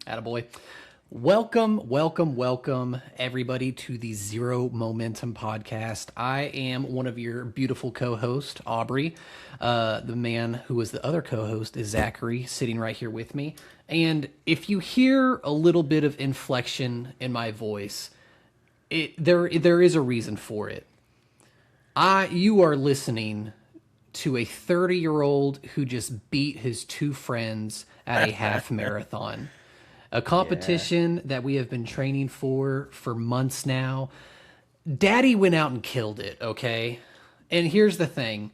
Attaboy. Welcome, everybody, to the Zero Momentum Podcast. I am one of your beautiful co-hosts, Aubrey. The man who was the other co-host is Zachary, sitting right here with me. And if you hear a little bit of inflection in my voice, there is a reason for it. You are listening to a 30-year-old who just beat his two friends at a half marathon. A competition that we have been training for months now. Daddy went out and killed it, okay? And here's the thing.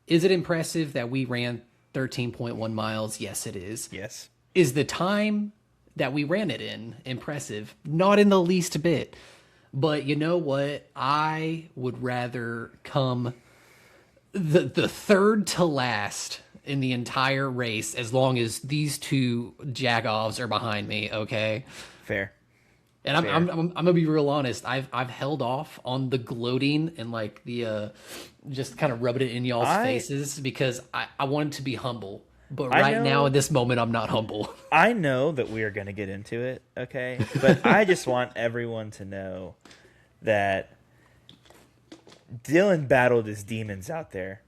Is it impressive that we ran 13.1 miles? Yes, it is. Yes. Is the time that we ran it in impressive? Not in the least bit. But you know what? I would rather come the third to last in the entire race as long as these two jagoffs are behind me, okay? Fair. And I'm gonna be real honest. I've held off on the gloating and like the just kind of rubbing it in y'all's faces because I wanted to be humble. But right now in this moment I'm not humble. I know that we are gonna get into it, okay? But I just want everyone to know that Dylan battled his demons out there.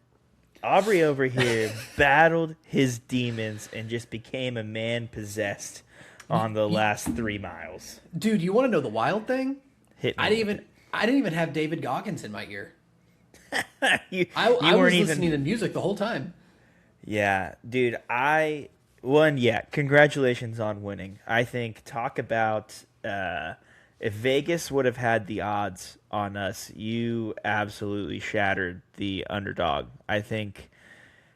Aubrey over here battled his demons and just became a man possessed on the last 3 miles. Dude, you want to know the wild thing? Hit me. I didn't even have David Goggins in my ear. I weren't was even listening to music the whole time. Yeah, dude, congratulations on winning. I think talk about if Vegas would have had the odds on us, you absolutely shattered the underdog. I think,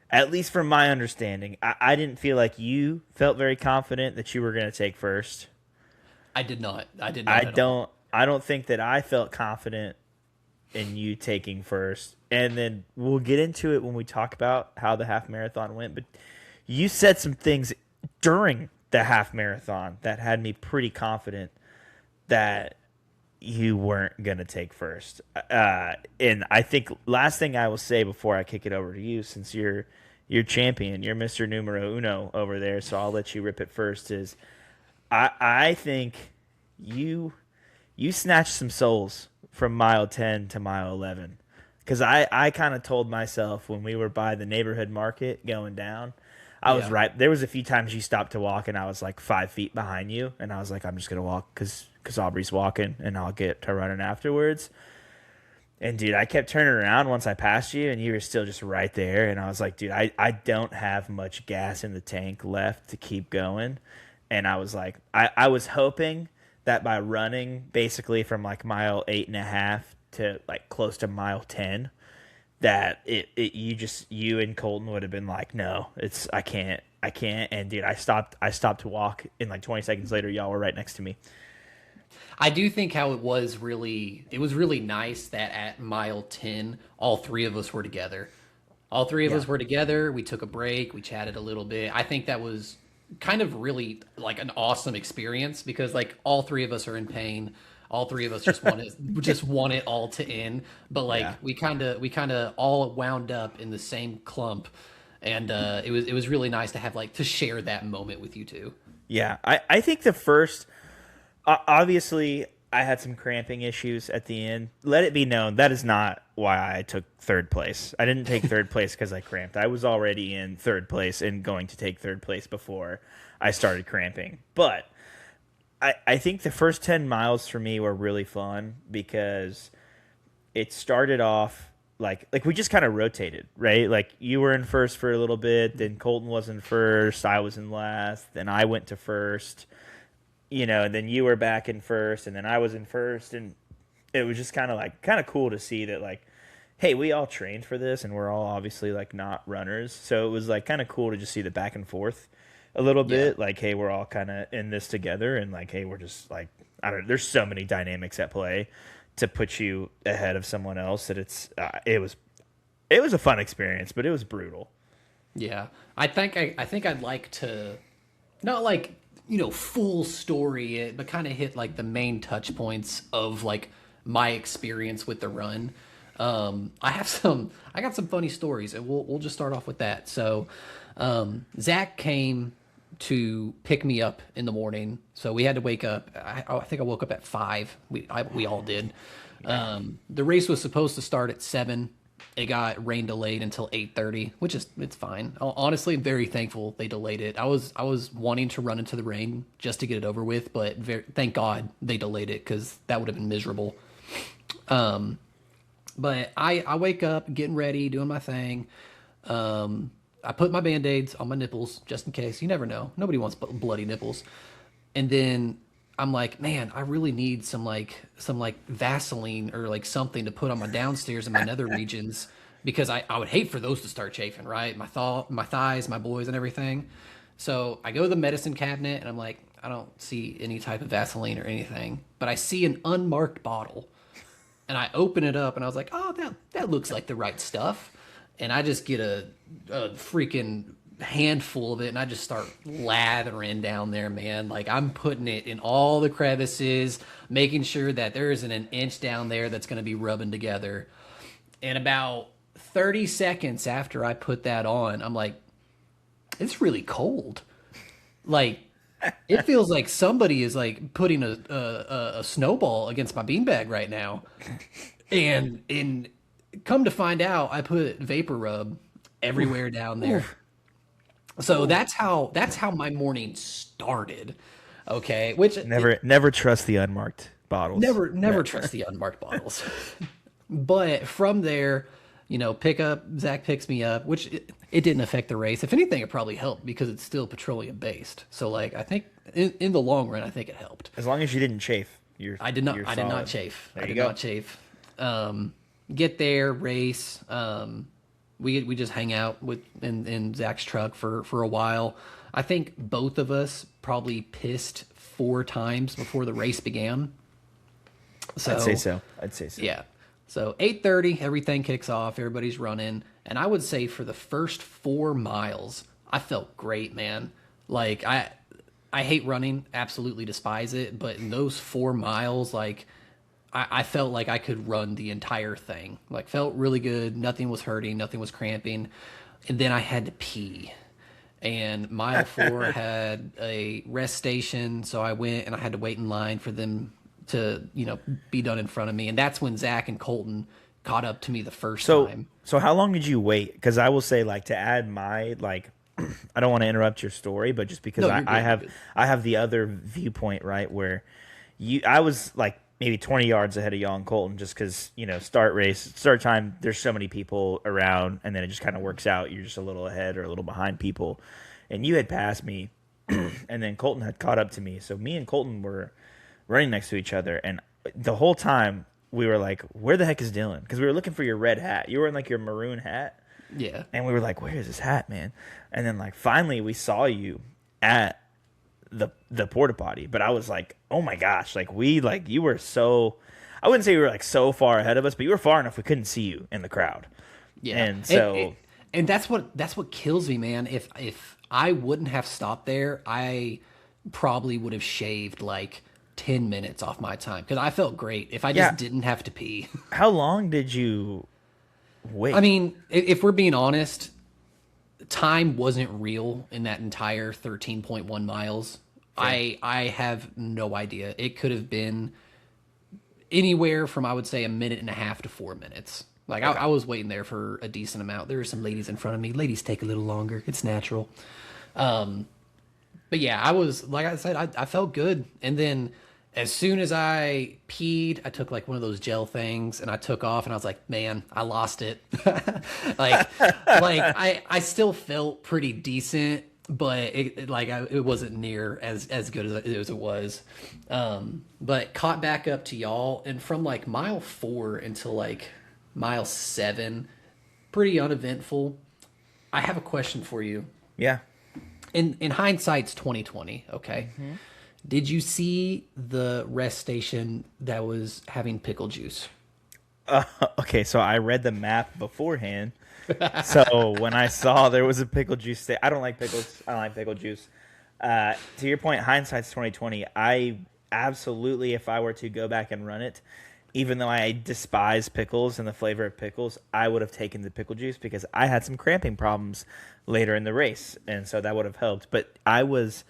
at least from my understanding, I didn't feel like you felt very confident that you were going to take first. I did not. I don't think that I felt confident in you taking first. And then we'll get into it when we talk about how the half marathon went. But you said some things during the half marathon that had me pretty confident that you weren't going to take first. And I think last thing I will say before I kick it over to you, since you're champion, you're Mr. Numero Uno over there, so I'll let you rip it first, is I think you snatched some souls from mile 10 to mile 11. Because I kind of told myself when we were by the neighborhood market going down, I was right. There was a few times you stopped to walk, and I was like 5 feet behind you, and I was like, I'm just going to walk because Aubrey's walking, and I'll get to running afterwards. And, dude, I kept turning around once I passed you, and you were still just right there. And I was like, dude, I don't have much gas in the tank left to keep going. And I was like, I was hoping that by running basically from like mile 8.5 to like close to mile 10, that you and Colton would have been like, no, I can't. And dude, I stopped to walk, and like 20 seconds later, y'all were right next to me. I do think how it was really nice that at mile 10, all three of us were together. All three of us were together. We took a break. We chatted a little bit. I think that was kind of really like an awesome experience because like all three of us are in pain. All three of us just want it all to end. But like we kind of all wound up in the same clump, and it was really nice to have like to share that moment with you two. Yeah, I think the first, obviously I had some cramping issues at the end. Let it be known that is not why I took third place. I didn't take third place because I cramped. I was already in third place and going to take third place before I started cramping. But I think the first 10 miles for me were really fun because it started off like we just kind of rotated, right? Like you were in first for a little bit, then Colton was in first, I was in last, then I went to first, and then you were back in first, and then I was in first, and it was just kind of cool to see that like, hey, we all trained for this, and we're all obviously like not runners, so it was like kind of cool to just see the back and forth a little bit, like, hey, we're all kind of in this together, and like, hey, we're just like, I don't know, there's so many dynamics at play to put you ahead of someone else that it was a fun experience, but it was brutal. Yeah, I think I'd like to not like full story it, but kind of hit like the main touch points of like my experience with the run. I got some funny stories, and we'll just start off with that. So Zach came to pick me up in the morning. So we had to wake up. I think I woke up at 5. We all did. The race was supposed to start at 7. It got rain delayed until 8:30, which is it's fine. Honestly, I'm very thankful they delayed it. I was wanting to run into the rain just to get it over with, but thank God they delayed it because that would have been miserable. But I wake up, getting ready, doing my thing. I put my Band-Aids on my nipples just in case. You never know. Nobody wants bloody nipples. And then I'm like, man, I really need some Vaseline or like something to put on my downstairs and my nether regions because I would hate for those to start chafing, right? My thighs, my boys and everything. So I go to the medicine cabinet and I'm like, I don't see any type of Vaseline or anything, but I see an unmarked bottle and I open it up and I was like, oh, that looks like the right stuff. And I just get a freaking handful of it and I just start lathering down there, man. Like I'm putting it in all the crevices, making sure that there isn't an inch down there that's going to be rubbing together. And about 30 seconds after I put that on, I'm like, it's really cold. Like it feels like somebody is like putting a snowball against my beanbag right now. And come to find out, I put vapor rub everywhere down there. So that's how my morning started. Okay, which Never trust the unmarked bottles. Never trust the unmarked bottles. But from there, Zach picks me up, which it didn't affect the race. If anything, it probably helped because it's still petroleum based. So like I think in the long run, I think it helped. As long as you didn't chafe, I did not chafe. There I you did go. not chafe. Get there, race. We just hang out in Zach's truck for a while. I think both of us probably pissed 4 times before the race began. So, I'd say so. Yeah. So 8:30, everything kicks off. Everybody's running, and I would say for the first 4 miles, I felt great, man. Like I hate running, absolutely despise it, but in those 4 miles, like I felt like I could run the entire thing. Like felt really good. Nothing was hurting. Nothing was cramping. And then I had to pee. And mile 4 had a rest station. So I went and I had to wait in line for them to, be done in front of me. And that's when Zach and Colton caught up to me the first time. So how long did you wait? Because I will say, like, to add my, like, I don't want to interrupt your story, but just because I have the other viewpoint, right, where I was like maybe 20 yards ahead of y'all and Colton, just because start time, there's so many people around, and then it just kind of works out. You're just a little ahead or a little behind people, and you had passed me, and then Colton had caught up to me. So me and Colton were running next to each other, and the whole time we were like, "Where the heck is Dylan?" Because we were looking for your red hat. You were in like your maroon hat. Yeah. And we were like, "Where is this hat, man?" And then like finally we saw you at the porta potty, but I was like, oh my gosh, like you were so, I wouldn't say you were like so far ahead of us, but you were far enough we couldn't see you in the crowd. Yeah. And so and that's what kills me, man. If I wouldn't have stopped there, I probably would have shaved like 10 minutes off my time because I felt great if I just didn't have to pee. How long did you wait? I mean, if we're being honest, time wasn't real in that entire 13.1 miles. Sure. I have no idea. It could have been anywhere from, I would say, 1.5 to 4 minutes. Like okay. I was waiting there for a decent amount. There were some ladies in front of me. Ladies take a little longer. It's natural. But yeah, I was, like I said, I felt good. And then as soon as I peed, I took like one of those gel things and I took off and I was like, man, I lost it. I still felt pretty decent, but it wasn't near as good as it was. But caught back up to y'all, and from like mile 4 until like mile 7, pretty uneventful. I have a question for you. Yeah. In hindsight's 2020, okay. Mm-hmm. Did you see the rest station that was having pickle juice? Okay, so I read the map beforehand. So when I saw there was a pickle juice, I don't like pickles. I don't like pickle juice. To your point, hindsight's 2020. I absolutely, if I were to go back and run it, even though I despise pickles and the flavor of pickles, I would have taken the pickle juice because I had some cramping problems later in the race, and so that would have helped. But I was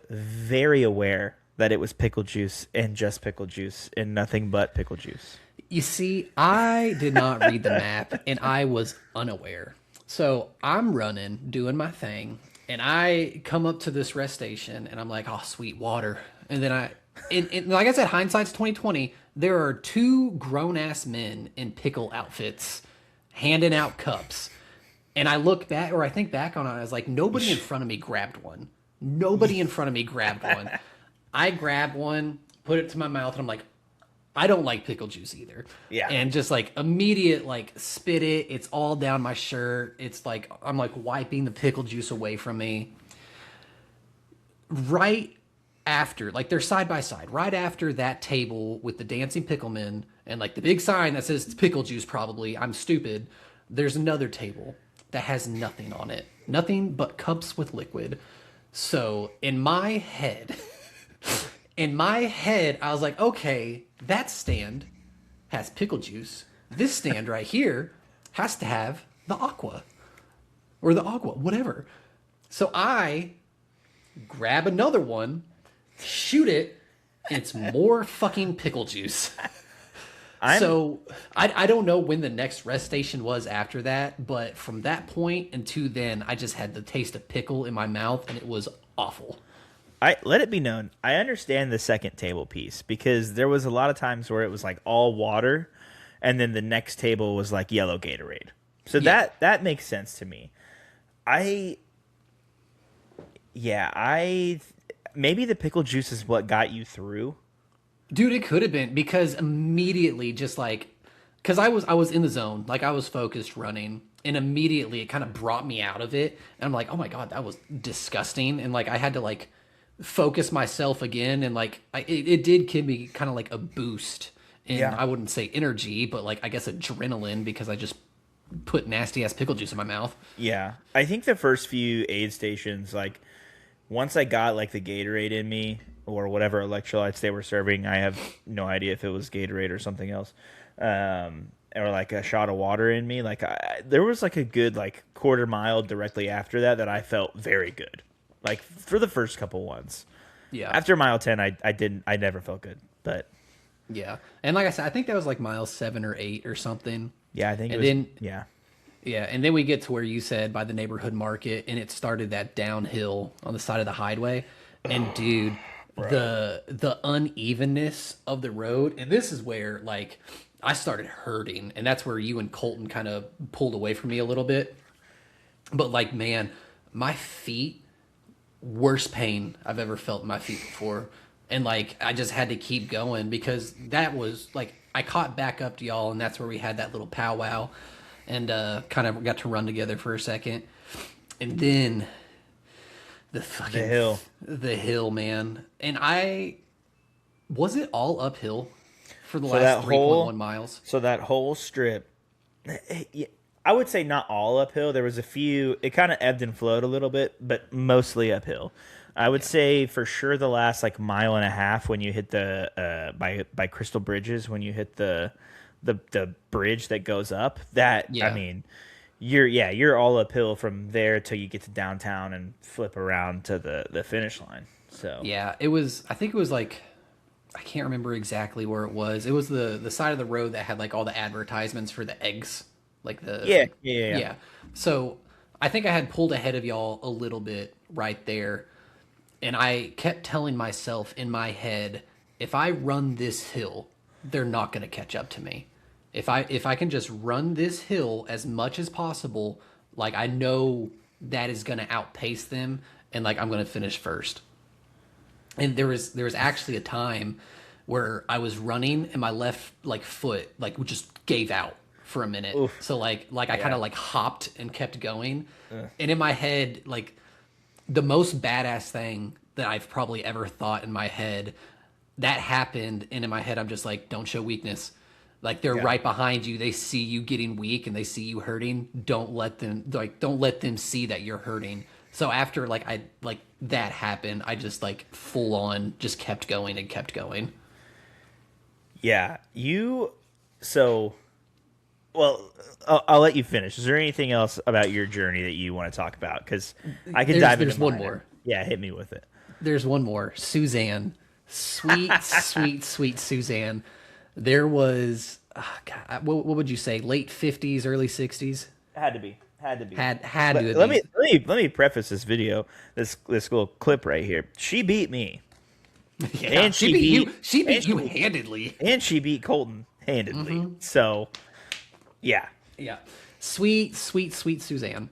very aware that it was pickle juice and just pickle juice and nothing but pickle juice. You see, I did not read the map and I was unaware. So I'm running, doing my thing, and I come up to this rest station and I'm like, oh, sweet water. And then like I said, hindsight's 2020. There are two grown ass men in pickle outfits handing out cups. And I look back, or I think back on it, I was like, nobody in front of me grabbed one. Nobody in front of me grabbed one. I grabbed one, put it to my mouth, and I'm like, I don't like pickle juice either. Yeah. And just like immediate, like spit it. It's all down my shirt. It's like, I'm like wiping the pickle juice away from me. Right after, like they're side by side, right after that table with the dancing picklemen and like the big sign that says it's pickle juice, probably, I'm stupid. There's another table that has nothing on it. Nothing but cups with liquid. So in my head, I was like, okay, that stand has pickle juice. This stand right here has to have the aqua or the agua, whatever. So I grab another one, shoot it, and it's more fucking pickle juice. So I don't know when the next rest station was after that, but from that point until then, I just had the taste of pickle in my mouth, and it was awful. I let it be known, I understand the second table piece because there was a lot of times where it was like all water, and then the next table was like yellow Gatorade. So Yeah. that makes sense to me. Maybe the pickle juice is what got you through. Dude, it could have been because immediately just like because I was in the zone, like I was focused running, and immediately it kind of brought me out of it. And I'm like, oh my God, that was disgusting. And like I had to like focus myself again, and like it did give me kind of like a boost in I wouldn't say energy, but like I guess adrenaline because I just put nasty ass pickle juice in my mouth. Yeah. I think the first few aid stations, like once I got like the Gatorade in me or whatever electrolytes they were serving, I have no idea if it was Gatorade or something else, or like a shot of water in me. Like there was like a good like quarter mile directly after that I felt very good. Like for the first couple ones. Yeah. After mile 10, I never felt good, but Yeah. And like I said, I think that was like mile 7 or 8 or something. yeah, I think And it was, then yeah. Yeah, and then we get to where you said by the neighborhood market, and it started that downhill on the side of the highway. And dude, the unevenness of the road, and this is where like I started hurting, and that's where you and Colton kind of pulled away from me a little bit. But like, man, my feet, worst pain I've ever felt in my feet before. And like I just had to keep going because that was like I caught back up to y'all, and that's where we had that little powwow. And kind of got to run together for a second, and then the hill, man. And was it all uphill for the last 3.1 miles? So that whole strip, I would say not all uphill. There was a few. It kind of ebbed and flowed a little bit, but mostly uphill. I would say for sure the last like mile and a half when you hit the by Crystal Bridges, when you hit the bridge that goes up, I mean, you're all uphill from there till you get to downtown and flip around to the finish line. So yeah, I think it was like, I can't remember exactly where it was. It was the side of the road that had like all the advertisements for the eggs, like yeah. So I think I had pulled ahead of y'all a little bit right there, and I kept telling myself in my head, if I run this hill, they're not going to catch up to me. If I can just run this hill as much as possible, like I know that is going to outpace them, and like I'm going to finish first. And there was actually a time where I was running and my left like foot like just gave out for a minute. Oof. So like I kind of like hopped and kept going. And in my head, like the most badass thing that I've probably ever thought in my head, that happened, and in my head I'm just like, don't show weakness. Like they're right behind you. They see you getting weak and they see you hurting. Don't let them see that you're hurting. So after that happened, I just like full on just kept going and kept going. Yeah, you. So, well, I'll let you finish. Is there anything else about your journey that you want to talk about? Because I can dive into There's one mine. more. Yeah, hit me with it. There's one more. Suzanne. Sweet, sweet, sweet Suzanne. There was, God, what would you say? Late 50s, early 60s? Had to be. Had to be. Had to Let, have let been. me let me let me preface this video, this little clip right here. She beat me, Yeah, and she beat you. She and beat you handedly. and she beat Colton handedly. So, yeah, Yeah, sweet, sweet, sweet Suzanne.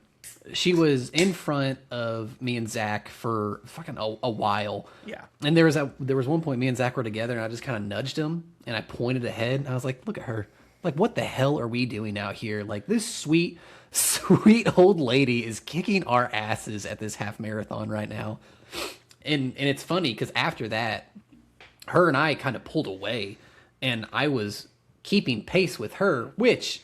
She was in front of me and Zach for fucking a while. Yeah. And there was one point me and Zach were together, and I just kind of nudged him, and I pointed ahead, and I was like, "Look at her! Like, what the hell are we doing out here? Like, this sweet, sweet old lady is kicking our asses at this half marathon right now." And it's funny because after that, her and I kind of pulled away, and I was keeping pace with her, which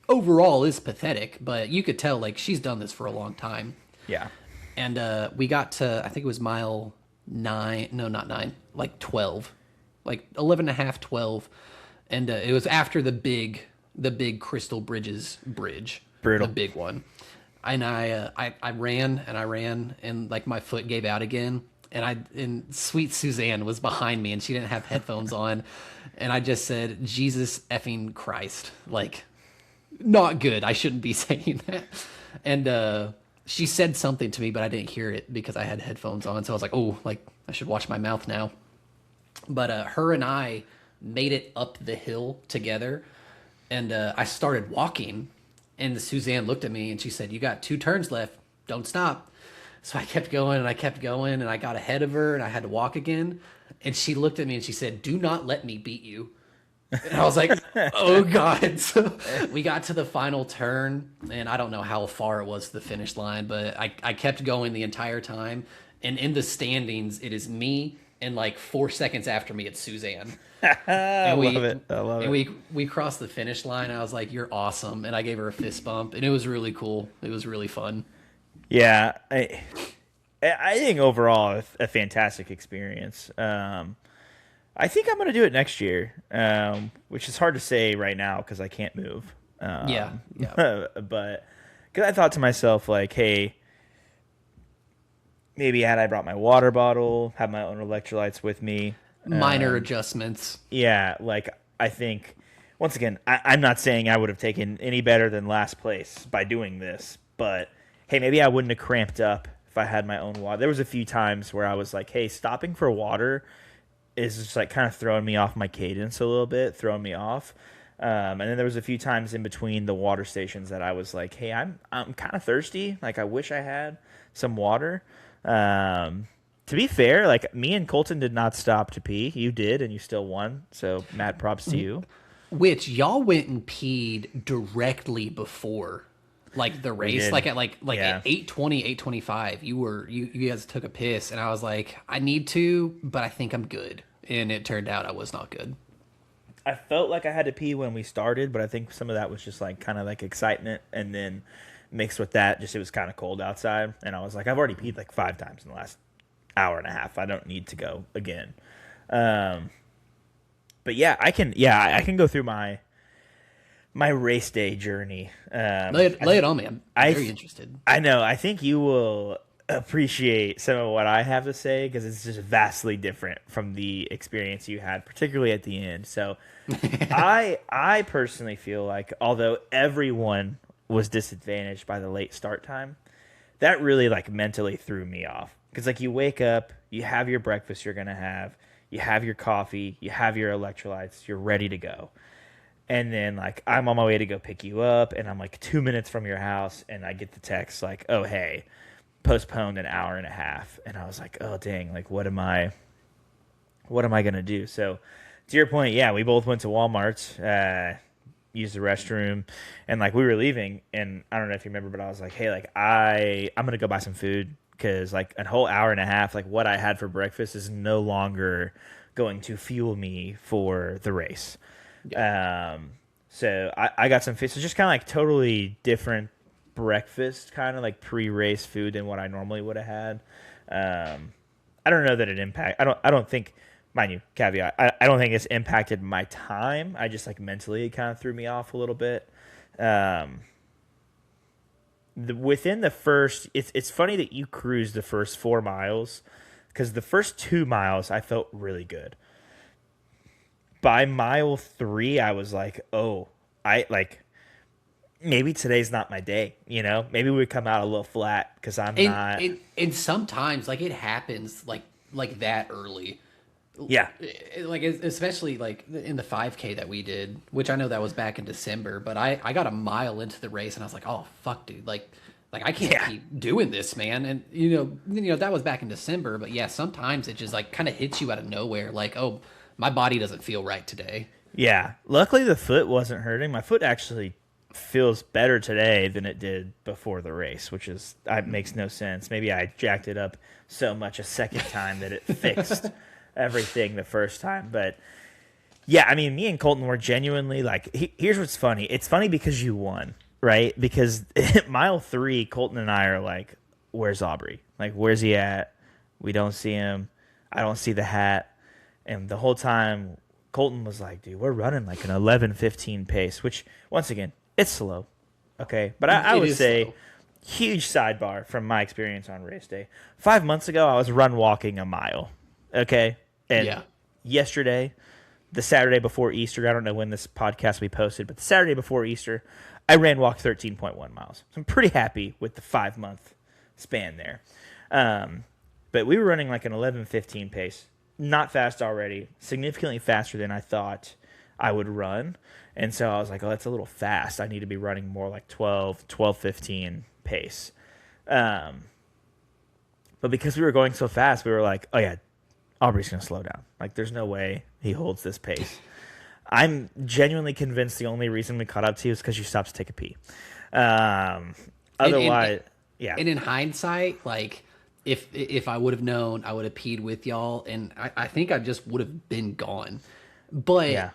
overall is pathetic, but you could tell like she's done this for a long time. yeah. And we got to, I think it was mile 9, no, not 9, like 12, like 11 and a half, 12. And it was after the big Crystal Bridges bridge, Brutal. the big one. And I ran and I ran, and like my foot gave out again. And sweet Suzanne was behind me, and she didn't have headphones on. And I just said, Jesus effing Christ. Like, not good. I shouldn't be saying that. And she said something to me, but I didn't hear it because I had headphones on. So I was like, oh, like I should watch my mouth now. But her and I made it up the hill together, and I started walking. And Suzanne looked at me and she said, "You got 2 turns left. Don't stop." So I kept going and I kept going, and I got ahead of her, and I had to walk again. And she looked at me and she said, "Do not let me beat you." And I was like, oh God. So we got to the final turn, and I don't know how far it was to the finish line, but I kept going the entire time. And in the standings, it is me, and like 4 seconds after me, it's Suzanne. I love it. I love and it. we crossed the finish line. I was like, "You're awesome," and I gave her a fist bump, and it was really cool. It was really fun. Yeah, I think overall a fantastic experience. I think I'm going to do it next year, which is hard to say right now because I can't move. Yeah. But because I thought to myself, like, hey, maybe had I brought my water bottle, had my own electrolytes with me. Minor adjustments. Yeah, like, I think, once again, I'm not saying I would have taken any better than last place by doing this, but hey, maybe I wouldn't have cramped up if I had my own water. There was a few times where I was like, hey, stopping for water is just like kind of throwing me off my cadence a little bit, throwing me off. And then there was a few times in between the water stations that I was like, hey, I'm kind of thirsty. Like, I wish I had some water. To be fair, like, me and Colton did not stop to pee. You did, and you still won. So mad props to you. Which y'all went and peed directly before, like the race, did. like at Yeah. at 8:20, 8:25. You guys took a piss, and I was like, I need to, but I think I'm good. And it turned out I was not good. I felt like I had to pee when we started, but I think some of that was just like kind of like excitement, and then mixed with that, just it was kind of cold outside, and I was like, I've already peed like 5 times in the last hour and a half. I don't need to go again. But yeah, I can go through my race day journey. Lay it on me. I'm very interested. I know. I think you will appreciate some of what I have to say because it's just vastly different from the experience you had, particularly at the end. So I personally feel like although everyone was disadvantaged by the late start time, that really like mentally threw me off. Because like you wake up, you have your breakfast you're going to have, you have your coffee, you have your electrolytes, you're ready to go. And then like I'm on my way to go pick you up, and I'm like 2 minutes from your house, and I get the text like, oh, hey, postponed an hour and a half. And I was like, oh, dang, like what am I going to do? So to your point, yeah, we both went to Walmart, used the restroom, and like we were leaving, and I don't know if you remember, but I was like, hey, like I'm going to go buy some food. Because like a whole hour and a half, like what I had for breakfast is no longer going to fuel me for the race. Yeah. So I got some fish. So just kind of like totally different breakfast, kind of like pre-race food than what I normally would have had. I don't know that it impact. I don't think mind you, caveat, I don't think it's impacted my time. I just like mentally it kind of threw me off a little bit. Within the first, it's funny that you cruised the first 4 miles because the first 2 miles I felt really good. By mile 3, I was like, oh, I like maybe today's not my day. Maybe we come out a little flat because I'm And, not. and sometimes like it happens like that early. Yeah, Like especially like in the 5K that we did, which I know that was back in December, but I got a mile into the race and I was like, oh fuck, dude, like I can't yeah. keep doing this, man. And that was back in December, but yeah, sometimes it just like kind of hits you out of nowhere, like, oh, my body doesn't feel right today. Yeah, luckily the foot wasn't hurting. My foot actually feels better today than it did before the race, which makes no sense. Maybe I jacked it up so much a second time that it fixed everything the first time. But yeah, I mean, me and Colton were genuinely like, here's what's funny. It's funny because you won, right? Because mile 3, Colton and I are like, where's Aubrey? Like, where's he at? We don't see him. I don't see the hat. And the whole time, Colton was like, dude, we're running like an 11:15 pace, which, once again, it's slow. Okay. But I would say, slow. huge sidebar from my experience on race day. 5 months ago, I was run walking a mile. Okay. And Yeah. yesterday, the Saturday before Easter, I don't know when this podcast will be posted, but the Saturday before Easter, I ran walk 13.1 miles. So I'm pretty happy with the 5-month span there. But we were running like an 11:15 pace. Not fast already, significantly faster than I thought I would run. And so I was like, oh, that's a little fast. I need to be running more like 12:15 pace. But because we were going so fast, we were like, oh, yeah, Aubrey's going to slow down. Like, there's no way he holds this pace. I'm genuinely convinced the only reason we caught up to you is because you stopped to take a pee. Otherwise, yeah. And in hindsight, like if I would have known, I would have peed with y'all, and I think I just would have been gone. But Yeah.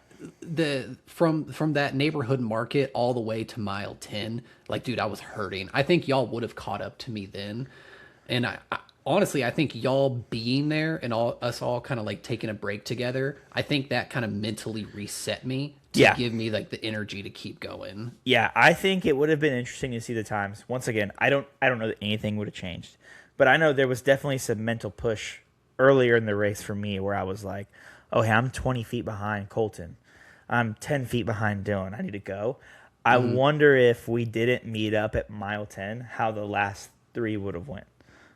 From that neighborhood market all the way to mile 10, like, dude, I was hurting. I think y'all would have caught up to me then. And I honestly, I think y'all being there and us all kind of like taking a break together, I think that kind of mentally reset me to Yeah. give me like the energy to keep going. Yeah, I think it would have been interesting to see the times. Once again, I don't know that anything would have changed. But I know there was definitely some mental push earlier in the race for me where I was like, oh, hey, I'm 20 feet behind Colton. I'm 10 feet behind Dylan. I need to go. I wonder if we didn't meet up at mile 10, how the last 3 would have went.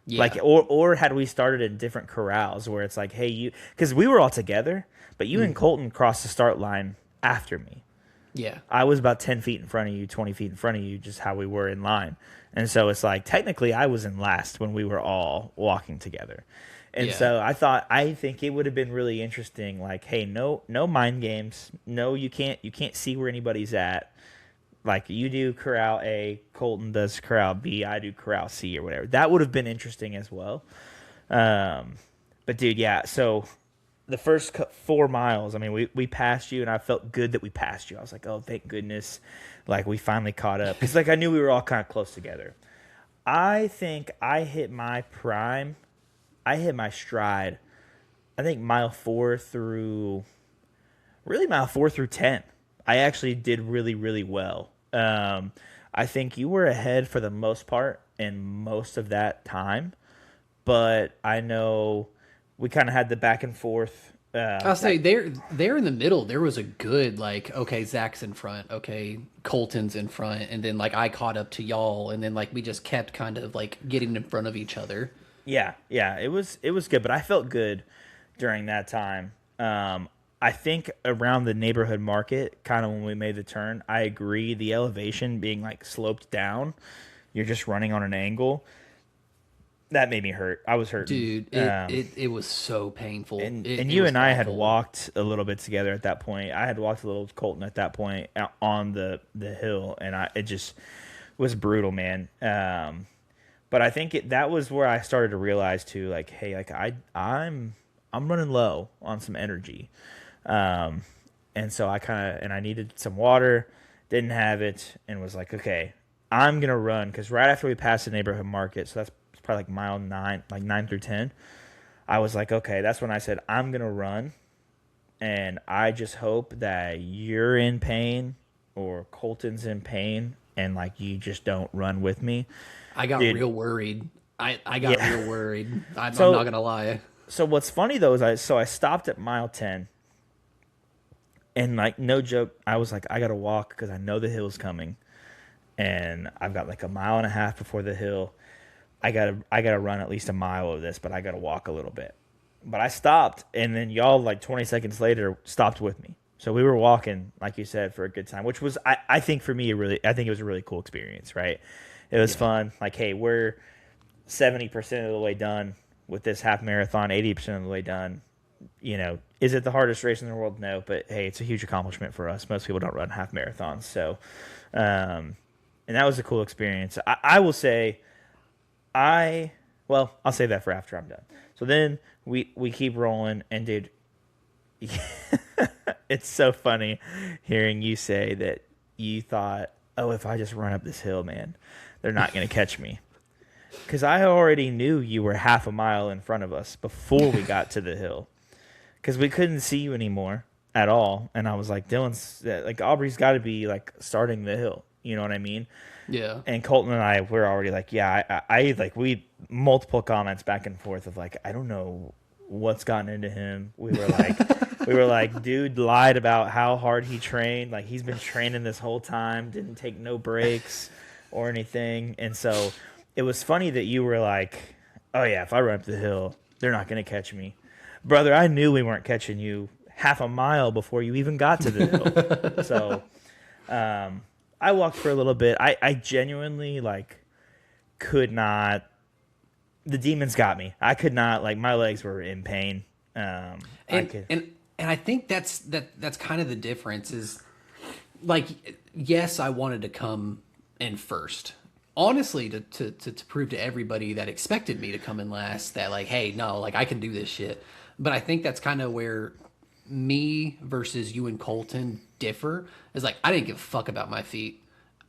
Yeah. Like, or had we started in different corrals where it's like, hey, because we were all together, but you and Colton crossed the start line after me. Yeah. I was about 10 feet in front of you, 20 feet in front of you, just how we were in line. And so it's like, technically, I was in last when we were all walking together. And Yeah. so I think it would have been really interesting. Like, hey, no mind games. No, you can't see where anybody's at. Like, you do corral A, Colton does corral B, I do corral C or whatever. That would have been interesting as well. But dude, yeah. So the first 4 miles, I mean, we passed you, and I felt good that we passed you. I was like, oh, thank goodness, like we finally caught up, because like I knew we were all kind of close together. I think I hit my prime. I hit my stride. I think mile 4 through 10. I actually did really, really well. I think you were ahead for the most part in most of that time, but I know we kind of had the back and forth. I'll say they're in the middle. There was a good, like, okay, Zach's in front, okay, Colton's in front, and then like I caught up to y'all, and then like we just kept kind of like getting in front of each other. Yeah, it was good, but I felt good during that time. I think around the neighborhood market, kind of when we made the turn, I agree. The elevation being like sloped down, you're just running on an angle. That made me hurt. I was hurting. Dude, it was so painful. And It you was and I had awful. walked a little bit together at that point. I had walked a little with Colton at that point on the hill, and it just was brutal, man. But I think that was where I started to realize too, like, hey, like I'm running low on some energy. And so I needed some water, didn't have it, and was like, okay, I'm going to run. Cause right after we passed the neighborhood market, so that's probably like mile 9, like 9 through 10, I was like, okay, that's when I said, I'm going to run. And I just hope that you're in pain or Colton's in pain and like you just don't run with me. I got Dude, real worried. I got yeah. real worried. I'm not So gonna lie. so what's funny though is I stopped at mile 10 and like no joke, I was like I got to walk because I know the hill's coming and I've got like a mile and a half before the hill. I gotta run at least a mile of this, but I gotta walk a little bit. But I stopped, and then y'all like 20 seconds later stopped with me. So we were walking, like you said, for a good time, which was I think for me I think it was a really cool experience, right? It was fun. Like, hey, we're 70% of the way done with this half marathon, 80% of the way done. You know, is it the hardest race in the world? No, but hey, it's a huge accomplishment for us. Most people don't run half marathons, so and that was a cool experience. I will say I'll save that for after I'm done. So then we keep rolling, and dude, it's so funny hearing you say that you thought, oh, if I just run up this hill, man, they're not going to catch me. Because I already knew you were half a mile in front of us before we got to the hill. Because we couldn't see you anymore at all. And I was like, like, Aubrey's got to be, like, starting the hill. You know what I mean? Yeah. And Colton and I were already like, yeah, I like, we multiple comments back and forth of like, I don't know what's gotten into him. We were like, dude lied about how hard he trained. Like, he's been training this whole time, didn't take no breaks or anything. And so it was funny that you were like, oh yeah, if I run up the hill, they're not going to catch me. Brother, I knew we weren't catching you half a mile before you even got to the hill. So, I walked for a little bit. I genuinely like could not. The demons got me. I could not, like, my legs were in pain. And I think that's kind of the difference is, like, yes, I wanted to come in first, honestly, to prove to everybody that expected me to come in last that, like, hey, no, like, I can do this shit. But I think that's kind of where me versus you and Colton differ, is like, I didn't give a fuck about my feet.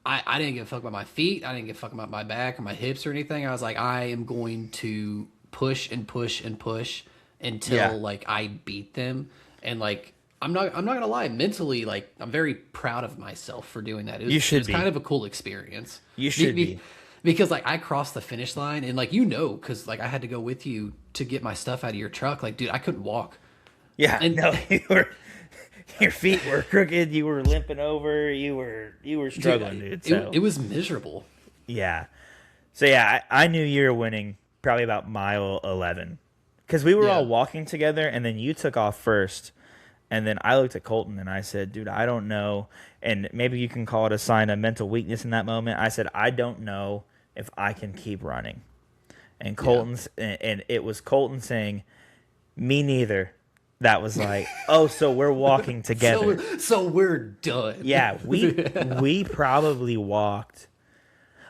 I didn't give a fuck about my feet. I didn't give a fuck about my back or my hips or anything. I was like, I am going to push and push and push until like I beat them. And like, I'm not gonna lie, mentally, like, I'm very proud of myself for doing that. You should it was be. kind of a cool experience. You should be. Because like I crossed the finish line and like, because like I had to go with you to get my stuff out of your truck. Like, dude, I couldn't walk. Yeah, And no, your feet were crooked. You were limping over. You were struggling, dude. So it was miserable. yeah, so yeah, I knew you were winning probably about mile 11 because we were all walking together, and then you took off first, and then I looked at Colton and I said, "Dude, I don't know," and maybe you can call it a sign of mental weakness in that moment. I said, "I don't know if I can keep running," and and it was Colton saying, "Me neither." That was like, oh, so we're walking together. So we're done. Yeah, we probably walked.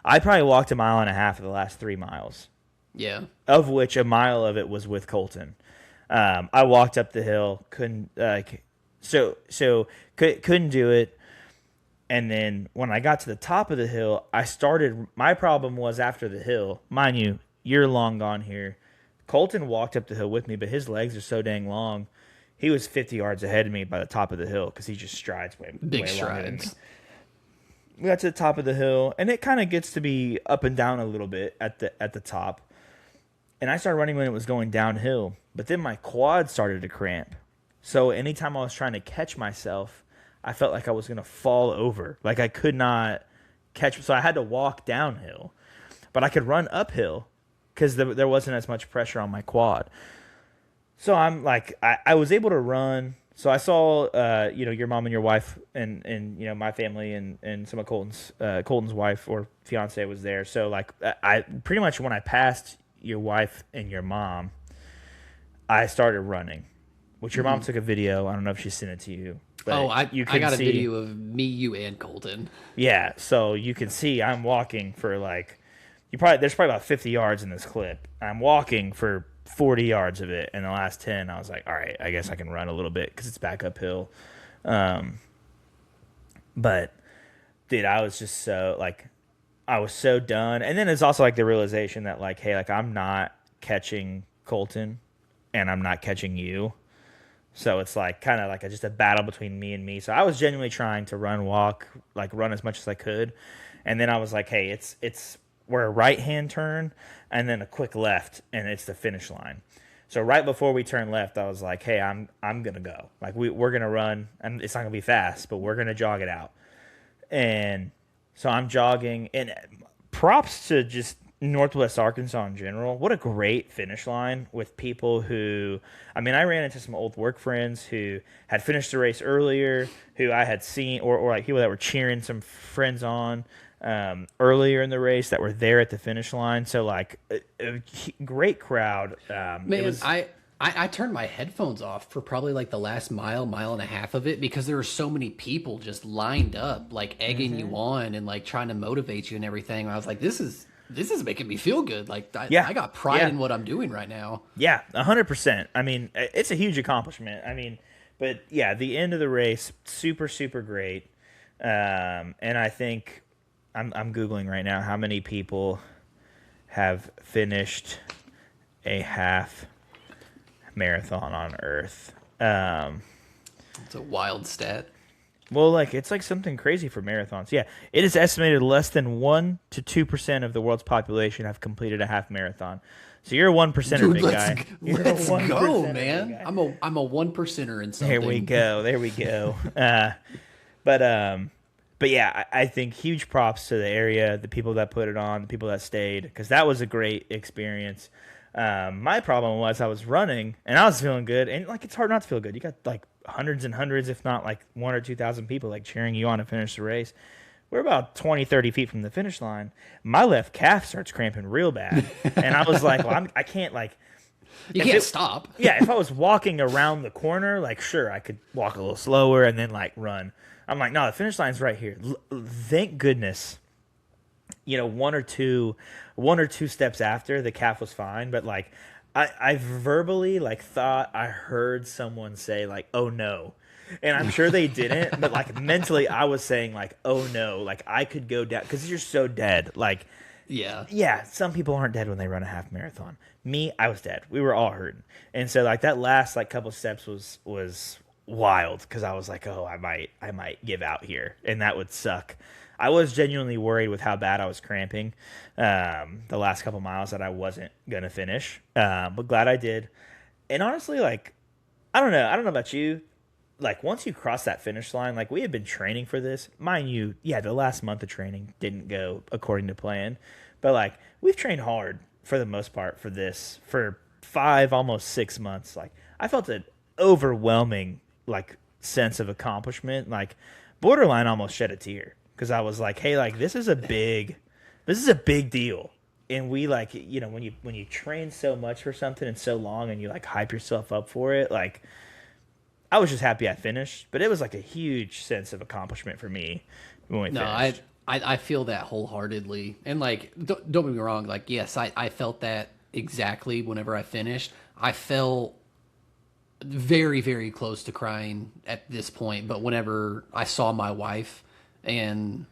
I probably walked a mile and a half of the last 3 miles. Yeah. Of which a mile of it was with Colton. I walked up the hill, couldn't couldn't do it. And then when I got to the top of the hill, my problem was after the hill, mind you, you're long gone here. Colton walked up the hill with me, but his legs are so dang long. He was 50 yards ahead of me by the top of the hill because he just strides way longer than me. We got to the top of the hill, and it kind of gets to be up and down a little bit at the top. And I started running when it was going downhill, but then my quad started to cramp. So anytime I was trying to catch myself, I felt like I was going to fall over. Like I could not catch. So I had to walk downhill, but I could run uphill because there wasn't as much pressure on my quad. So I'm like, I was able to run. So I saw, your mom and your wife and my family and some of Colton's wife or fiance was there. So like, I pretty much when I passed your wife and your mom, I started running, which your mom took a video. I don't know if she sent it to you. But I got a video of me, you, and Colton. Yeah. So you can see I'm walking for like, there's probably about 50 yards in this clip. I'm walking for 40 yards of it. In the last 10, I was like, all right, I guess I can run a little bit because it's back uphill. But, dude, I was just so, like, I was so done. And then it's also, like, the realization that, like, hey, like, I'm not catching Colton. and I'm not catching you. So it's like kind of like just a battle between me and me. So I was genuinely trying to run as much as I could. And then I was like, hey, we're a right-hand turn and then a quick left, and it's the finish line. So right before we turn left, I was like, hey, I'm going to go. Like we're going to run, and it's not going to be fast, but we're going to jog it out. And so I'm jogging, and props to just Northwest Arkansas in general. What a great finish line with people who, I mean, I ran into some old work friends who had finished the race earlier, who I had seen, or like people that were cheering some friends on earlier in the race that were there at the finish line. So like a great crowd. Man, I turned my headphones off for probably like the last mile and a half of it because there were so many people just lined up, like egging you on and like trying to motivate you and everything. And I was like, this is making me feel good. Like I got pride in what I'm doing right now. Yeah, 100%. I mean, it's a huge accomplishment. I mean, but yeah, the end of the race, super, super great. And I think I'm Googling right now how many people have finished a half marathon on Earth. It's a wild stat. Well, like it's like something crazy for marathons. Yeah, it is estimated less than 1 to 2% of the world's population have completed a half marathon. So you're a 1%er, big guy. Let's go, man. I'm a 1%er in something. There we go. But yeah, I think huge props to the area, the people that put it on, the people that stayed, because that was a great experience. My problem was I was running and I was feeling good, and like it's hard not to feel good. You got like hundreds and hundreds, if not like 1,000 or 2,000 people like cheering you on to finish the race. We're about 20, 30 feet from the finish line. My left calf starts cramping real bad, and I was like, well, I can't like. You can't stop. Yeah, if I was walking around the corner, like sure I could walk a little slower and then like run. I'm like, no, the finish line's right here. Thank goodness. You know, one or two steps after, the calf was fine, but like I verbally like thought I heard someone say like, oh no. And I'm sure they didn't, but like mentally I was saying like, oh no, like I could go down because you're so dead. Like yeah, some people aren't dead when they run a half marathon. Me, I was dead. We were all hurting. And so like that last like couple steps was wild because I was like, oh, I might give out here, and that would suck. I was genuinely worried with how bad I was cramping the last couple miles that I wasn't gonna finish, but glad I did. And honestly, like I don't know about you, like once you cross that finish line, like we had been training for this, mind you. Yeah, the last month of training didn't go according to plan, but like we've trained hard for the most part for this for 5, almost 6 months. Like I felt an overwhelming like sense of accomplishment, like borderline almost shed a tear because I was like, hey, like this is a big deal. And we like, you know, when you train so much for something and so long and you like hype yourself up for it, like I was just happy I finished, but it was like a huge sense of accomplishment for me when we finished. I feel that wholeheartedly. And like don't get me wrong, like yes, I felt that exactly whenever I finished. I felt very, very close to crying at this point, but whenever I saw my wife, and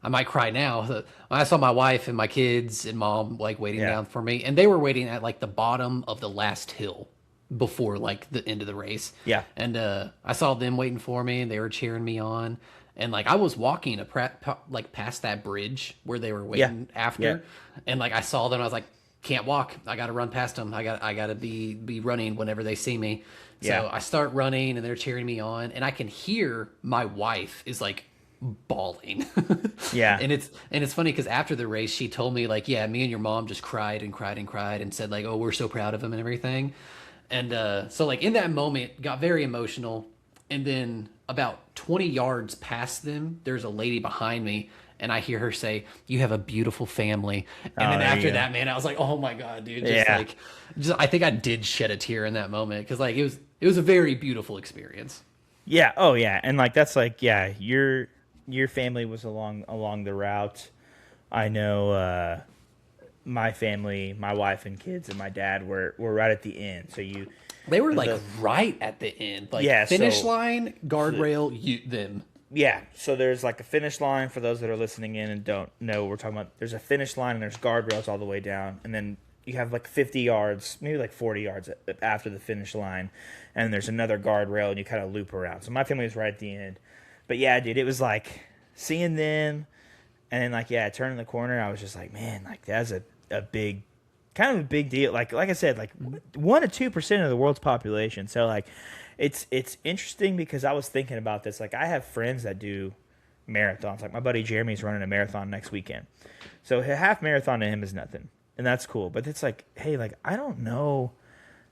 I might cry now, when I saw my wife and my kids and mom like waiting down for me, and they were waiting at like the bottom of the last hill before like the end of the race. Yeah. And I saw them waiting for me, and they were cheering me on. And like I was walking like past that bridge where they were waiting after, and like I saw them, I was like, can't walk. I got to run past them. I got to be running whenever they see me. So I start running, and they're cheering me on, and I can hear my wife is like bawling. Yeah. And it's funny because after the race, she told me like, yeah, me and your mom just cried and said like, oh, we're so proud of him and everything. And so like in that moment, got very emotional. And then about 20 yards past them, there's a lady behind me, and I hear her say, "You have a beautiful family." And then after that, man, I was like, "Oh my god, dude!" I think I did shed a tear in that moment because like it was a very beautiful experience. Yeah. Oh yeah. And like that's like your family was along the route. I know my family, my wife and kids, and my dad were right at the end. So they were like right at the end, like finish line, guardrail, them. Yeah, so there's like a finish line for those that are listening in and don't know what we're talking about. There's a finish line and there's guardrails all the way down, and then you have like 50 yards, maybe like 40 yards after the finish line, and there's another guardrail, and you kind of loop around. So my family was right at the end. But yeah, dude, it was like seeing them, and then like turning the corner, I was just like, man, like that's a big, kind of a big deal. Like I said, like 1 to 2% of the world's population. So like, it's interesting because I was thinking about this. Like I have friends that do marathons. Like my buddy Jeremy's running a marathon next weekend. So a half marathon to him is nothing. And that's cool. But it's like, hey, like I don't know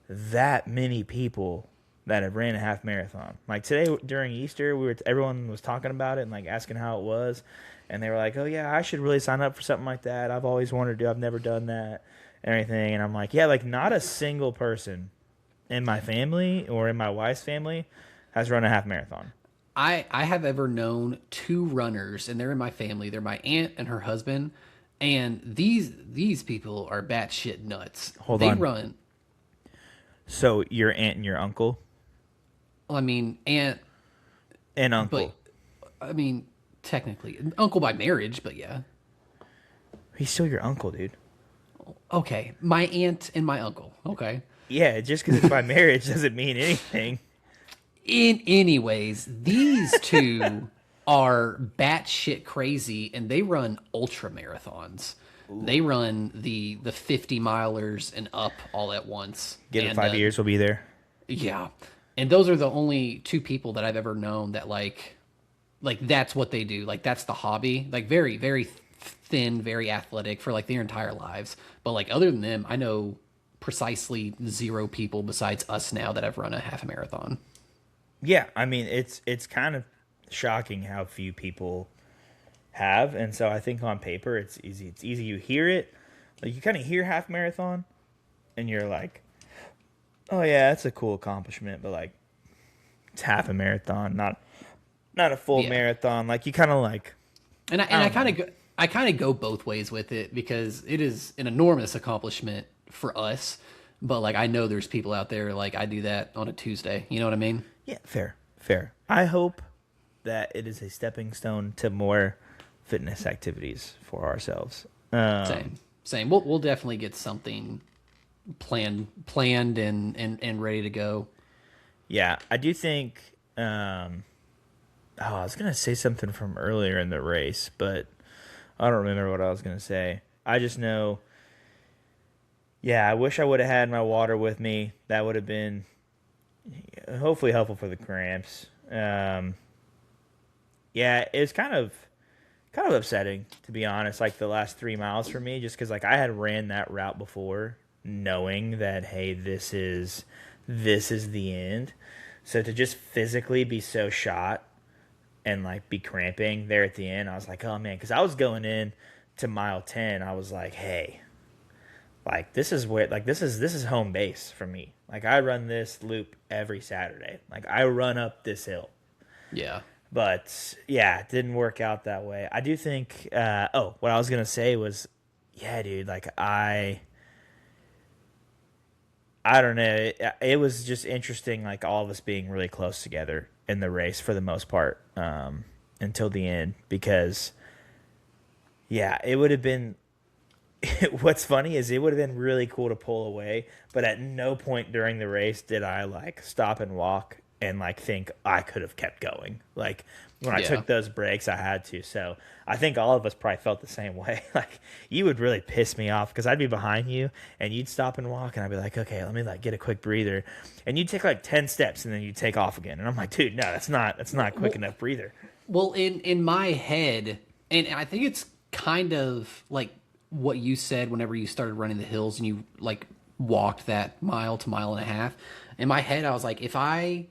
that many people that have ran a half marathon. Like today during Easter, everyone was talking about it and like asking how it was. And they were like, oh yeah, I should really sign up for something like that. I've always wanted to do. I've never done that and everything. And I'm like, yeah, like not a single person in my family or in my wife's family has run a half marathon. I have ever known 2 runners, and they're in my family. They're my aunt and her husband, and these people are batshit nuts. Hold they on. run. So your aunt and your uncle? I mean, aunt And uncle. but I mean, technically, uncle by marriage, but yeah. He's still your uncle, dude. Okay, my aunt and my uncle. Okay. Yeah, just because it's by marriage doesn't mean anything. Anyways, these 2 are batshit crazy, and they run ultra marathons. Ooh. They run the 50 milers and up all at once. Give it 5 years, we'll be there. Yeah, and those are the only 2 people that I've ever known that like that's what they do. Like that's the hobby. Like very very thin, very athletic for like their entire lives. But like other than them, I know precisely 0 people besides us now that have run a half a marathon. Yeah, I mean, it's kind of shocking how few people have, and so I think on paper it's easy. It's easy. You hear it, like you kind of hear half marathon, and you're like, oh yeah, that's a cool accomplishment, but like it's half a marathon, not a full marathon. Like you kind of like, and I kind of go both ways with it because it is an enormous accomplishment for us, but like I know there's people out there like I do that on a Tuesday. You know what I mean? Yeah, fair. I hope that it is a stepping stone to more fitness activities for ourselves. Same. We'll definitely get something planned and ready to go. Yeah, I do think. I was gonna say something from earlier in the race, but I don't remember what I was gonna say. I just know. Yeah, I wish I would have had my water with me. That would have been hopefully helpful for the cramps. Yeah, it's kind of upsetting, to be honest, like the last 3 miles for me, just because like I had ran that route before knowing that, hey, this is the end. So to just physically be so shot and like be cramping there at the end, I was like, oh man, because I was going in to mile 10, I was like, hey, like this is where like this is home base for me. Like I run this loop every Saturday. Like I run up this hill. Yeah. But yeah, it didn't work out that way. I do think what I was gonna say was, yeah, dude, like I don't know. It was just interesting, like all of us being really close together in the race for the most part, until the end, because yeah, it would have been what's funny is it would have been really cool to pull away, but at no point during the race did I like stop and walk and like think I could have kept going. Like when I took those breaks, I had to. So I think all of us probably felt the same way. Like you would really piss me off because I'd be behind you and you'd stop and walk and I'd be like, okay, let me like get a quick breather. And you'd take like 10 steps and then you'd take off again. And I'm like, dude, no, that's not quick enough breather. Well, in my head, and I think it's kind of like what you said whenever you started running the hills and you like walked that mile to mile and a half. In my head, I was like, if I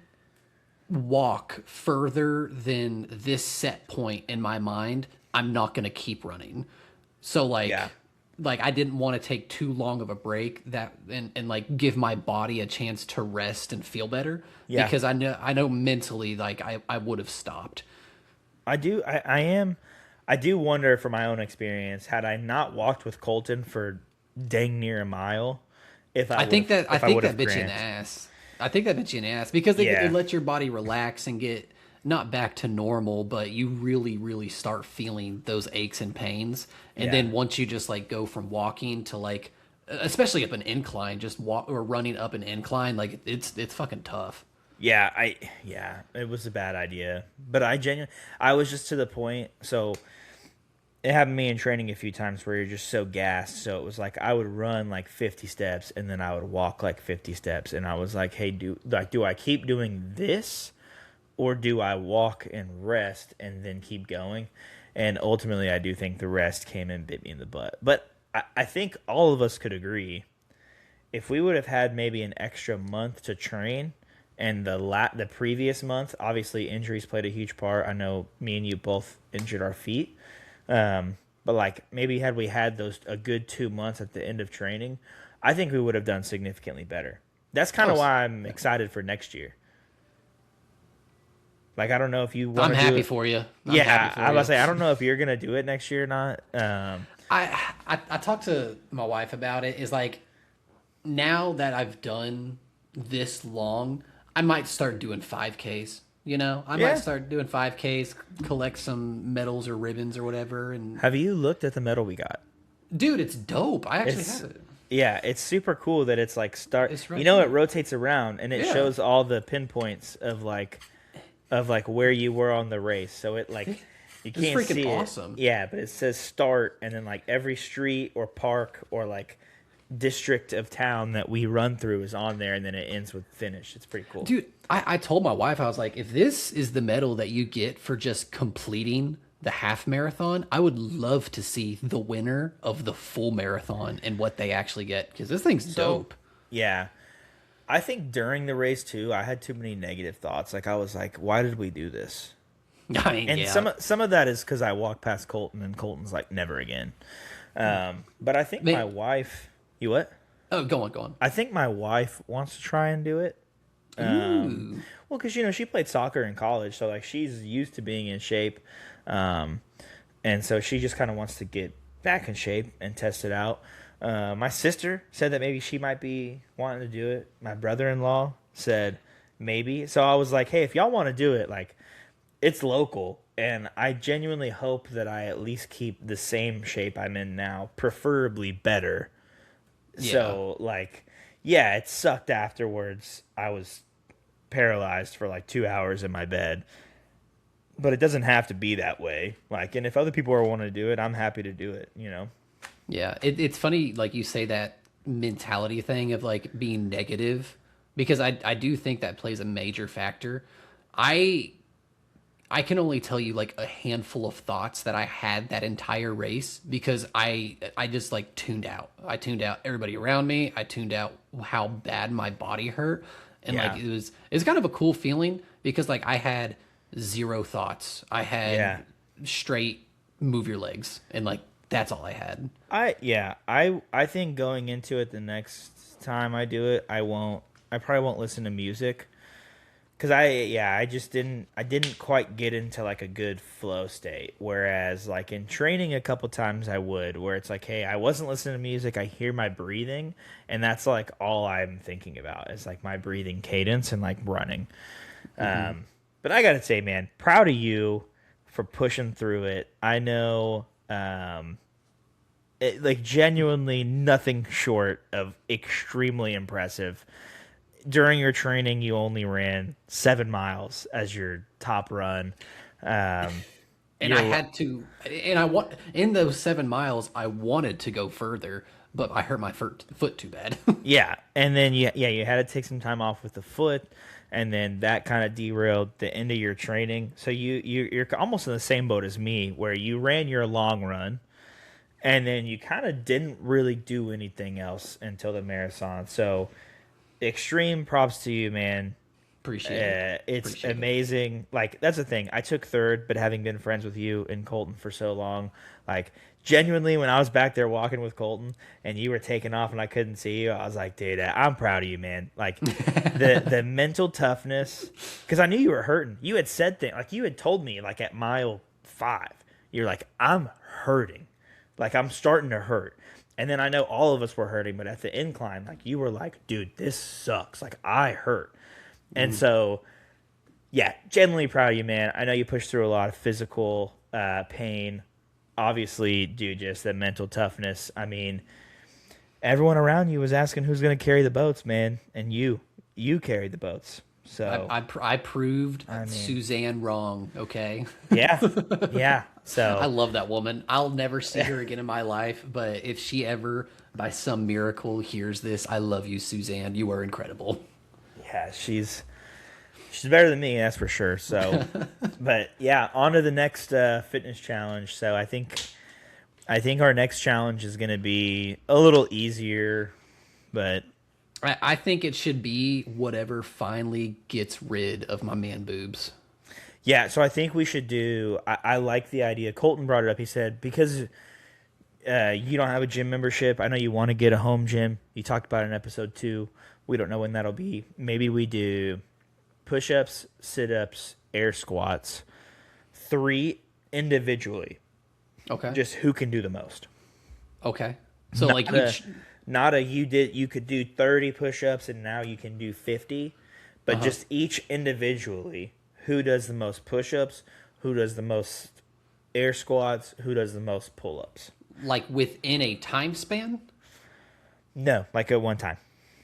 walk further than this set point in my mind, I'm not going to keep running. So like I didn't want to take too long of a break and like give my body a chance to rest and feel better because I know mentally like I would have stopped. I do wonder from my own experience, had I not walked with Colton for dang near a mile, I think that bit you in the ass. I think that bit you in the ass because it lets your body relax and get not back to normal, but you really, really start feeling those aches and pains. And then once you just like go from walking to like especially up an incline, just walk or running up an incline. Like it's fucking tough. Yeah, it was a bad idea. But I was just to the point. So it happened to me in training a few times where you're just so gassed. So it was like I would run like 50 steps and then I would walk like 50 steps, and I was like, hey, do I keep doing this, or do I walk and rest and then keep going? And ultimately, I do think the rest came and bit me in the butt. But I think all of us could agree, if we would have had maybe an extra month to train, and the previous month, obviously injuries played a huge part. I know me and you both injured our feet, but like maybe had we had those a good 2 months at the end of training, I think we would have done significantly better. That's kind of why I'm excited for next year. Like, I don't know if you want I'm to do happy it. for you. I'm Yeah, happy for I was you. about to say, I don't know if you're gonna do it next year or not. I talked to my wife about it. Is like now that I've done this long, I might start doing 5Ks. You know, I might Yeah. start doing 5Ks, collect some medals or ribbons or whatever. And Have you looked at the medal we got? dude, it's dope. I actually It's have it. Yeah, it's super cool that it's like start. It's You right know, it here. rotates around and it Yeah, shows all the pinpoints of like where you were on the race. So it like you it's can't freaking see it. awesome. Yeah, but it says start, and then like every street or park or like district of town that we run through is on there, and then it ends with finish. It's pretty cool. Dude, I told my wife, I was like, if this is the medal that you get for just completing the half marathon, I would love to see the winner of the full marathon and what they actually get, because this thing's dope. Yeah. I think during the race too, I had too many negative thoughts. Like I was like, why did we do this? I mean, And yeah. some of that is because I walked past Colton, and Colton's like, never again. But I think May- my wife, you what? Oh, go on, go on. I think my wife wants to try and do it. Ooh. Well, because she played soccer in college, so like she's used to being in shape, and so she just kind of wants to get back in shape and test it out. My sister said that maybe she might be wanting to do it. My brother-in-law said maybe. So I was like, hey, if y'all want to do it, like it's local, and I genuinely hope that I at least keep the same shape I'm in now, preferably better. So like, yeah, it sucked afterwards. I was paralyzed for like 2 hours in my bed. But it doesn't have to be that way. Like, and if other people are wanting to do it, I'm happy to do it, you know? Yeah, it's funny, like you say that mentality thing of like being negative, because I do think that plays a major factor. I I can only tell you like a handful of thoughts that I had that entire race because I just like tuned out. I tuned out everybody around me. I tuned out how bad my body hurt, and Yeah. like it's kind of a cool feeling because like I had zero thoughts. I had Yeah. straight move your legs, and like that's all I had. I think going into it the next time I do it, I probably won't listen to music cuz I didn't quite get into like a good flow state, whereas like in training a couple times I would, where it's like, hey, I wasn't listening to music, I hear my breathing, and that's like all I'm thinking about is like my breathing cadence and like running. But I got to say, man, proud of you for pushing through it. I know like genuinely nothing short of extremely impressive. During your training, you only ran 7 miles as your top run. Um, And I had to, and I want in those 7 miles, I wanted to go further, but I hurt my foot too bad. yeah, and then you had to take some time off with the foot, and then that kind of derailed the end of your training. So you're almost in the same boat as me, where you ran your long run, and then you kind of didn't really do anything else until the marathon. So extreme props to you, man. Appreciate it. It's Appreciate it. amazing. Like that's the thing. I took third, but having been friends with you and Colton for so long, like genuinely, when I was back there walking with Colton and you were taking off and I couldn't see you, I was like, dude, I'm proud of you, man. Like the mental toughness, because I knew you were hurting. You had said things like you had told me like at mile 5, you're like, I'm hurting, like I'm starting to hurt. And then I know all of us were hurting, but at the incline, like you were like, dude, this sucks. Like I hurt. And so, yeah, genuinely proud of you, man. I know you pushed through a lot of physical pain. Obviously, dude, just the mental toughness. I mean, everyone around you was asking who's going to carry the boats, man, and you carried the boats. So I proved I mean, Suzanne wrong. Okay. yeah. I So love that woman. I'll never see her again in my life, but if she ever, by some miracle, hears this, I love you, Suzanne. You are incredible. yeah, she's better than me, that's for sure. So, but yeah, on to the next fitness challenge. So I think our next challenge is going to be a little easier, but I think it should be whatever finally gets rid of my man boobs. yeah. So I think we should do. I like the idea. Colton brought it up. He said because you don't have a gym membership. I know you want to get a home gym. You talked about it in episode 2. We don't know when that'll be. Maybe we do push-ups, sit-ups, air squats, 3 individually. Okay. Just who can do the most. Okay. So Not like a, each. not a you could do 30 push-ups and now you can do 50, but just each individually. Who does the most push-ups? Who does the most air squats? Who does the most pull-ups? Like within a time span? No, like at one time.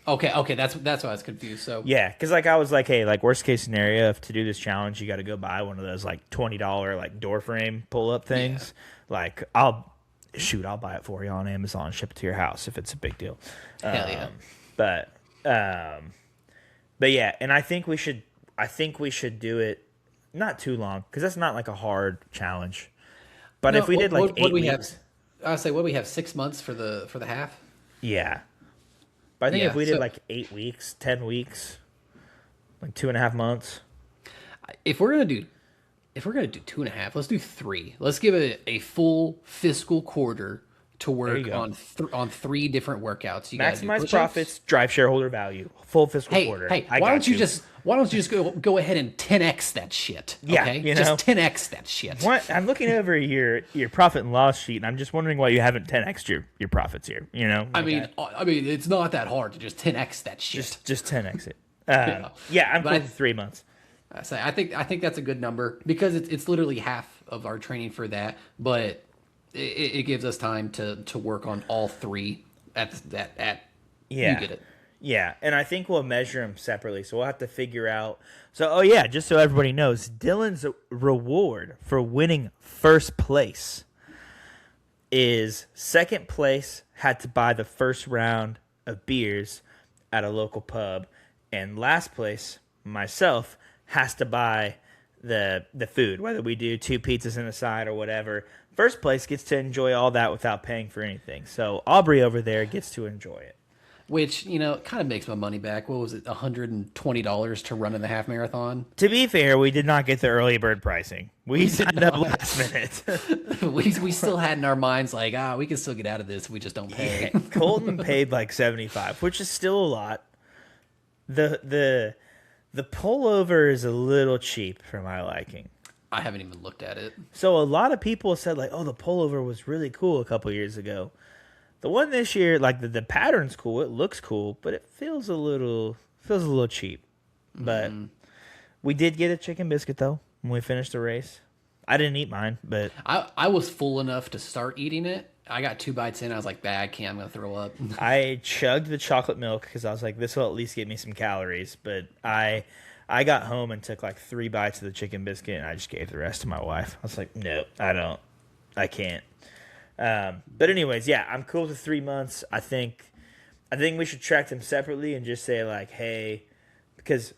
Okay, that's why I was confused. So Yeah, because like I was like, hey, like worst case scenario, if to do this challenge, you got to go buy one of those like $20 like door frame pull up things. Like I'll buy it for you on Amazon, and ship it to your house if it's a big deal. hell yeah. But yeah, and I think we should do it not too long because that's not like a hard challenge. But No, if we did like what 8 we weeks, have, I say what we have 6 months for the half. yeah. But I think Yeah, if we did so- like 8 weeks, 10 weeks, like 2.5 months. If we're gonna do 2.5, let's do 3. Let's give it a full fiscal quarter to work go. on 3 different workouts. You gotta do Maximize push-ups. profits, drive shareholder value, full fiscal Hey, quarter. hey, I why got don't you just go ahead and 10x that shit? Yeah, Okay, you know. just 10x that shit. What? I'm looking over your profit and loss sheet, and I'm just wondering why you haven't 10x your profits here. You know, I Like, mean, it's not that hard to just 10x that shit. just 10x it. Yeah, I'm But cool with 3 months. I think that's a good number because it's literally half of our training for that, but it gives us time to work on all 3 at Yeah. you get it. Yeah, and I think we'll measure them separately, so we'll have to figure out. So, oh yeah, just so everybody knows, Dylan's reward for winning first place is second place had to buy the first round of beers at a local pub, and last place, myself, has to buy the food, whether we do 2 pizzas and a side or whatever. First place gets to enjoy all that without paying for anything. So Aubrey over there gets to enjoy it. Which kind of makes my money back. What was it, $120 to run in the half marathon? To be fair, we did not get the early bird pricing. We signed up last minute. we still had in our minds like, we can still get out of this. We just don't pay. Colton paid like $75, which is still a lot. The pullover is a little cheap for my liking. I haven't even looked at it. So a lot of people said like, "Oh, the pullover was really cool a couple years ago." The one this year, like the pattern's cool, it looks cool, but it feels a little cheap. But we did get a chicken biscuit though when we finished the race. I didn't eat mine, but I was full enough to start eating it. I got 2 bites in. I was like, I can't. I'm gonna throw up. I chugged the chocolate milk because I was like, this will at least get me some calories. But I got home and took like 3 bites of the chicken biscuit, and I just gave the rest to my wife. I was like, no, I can't. But anyways, yeah, I'm cool with the 3 months. I think we should track them separately and just say like, hey, because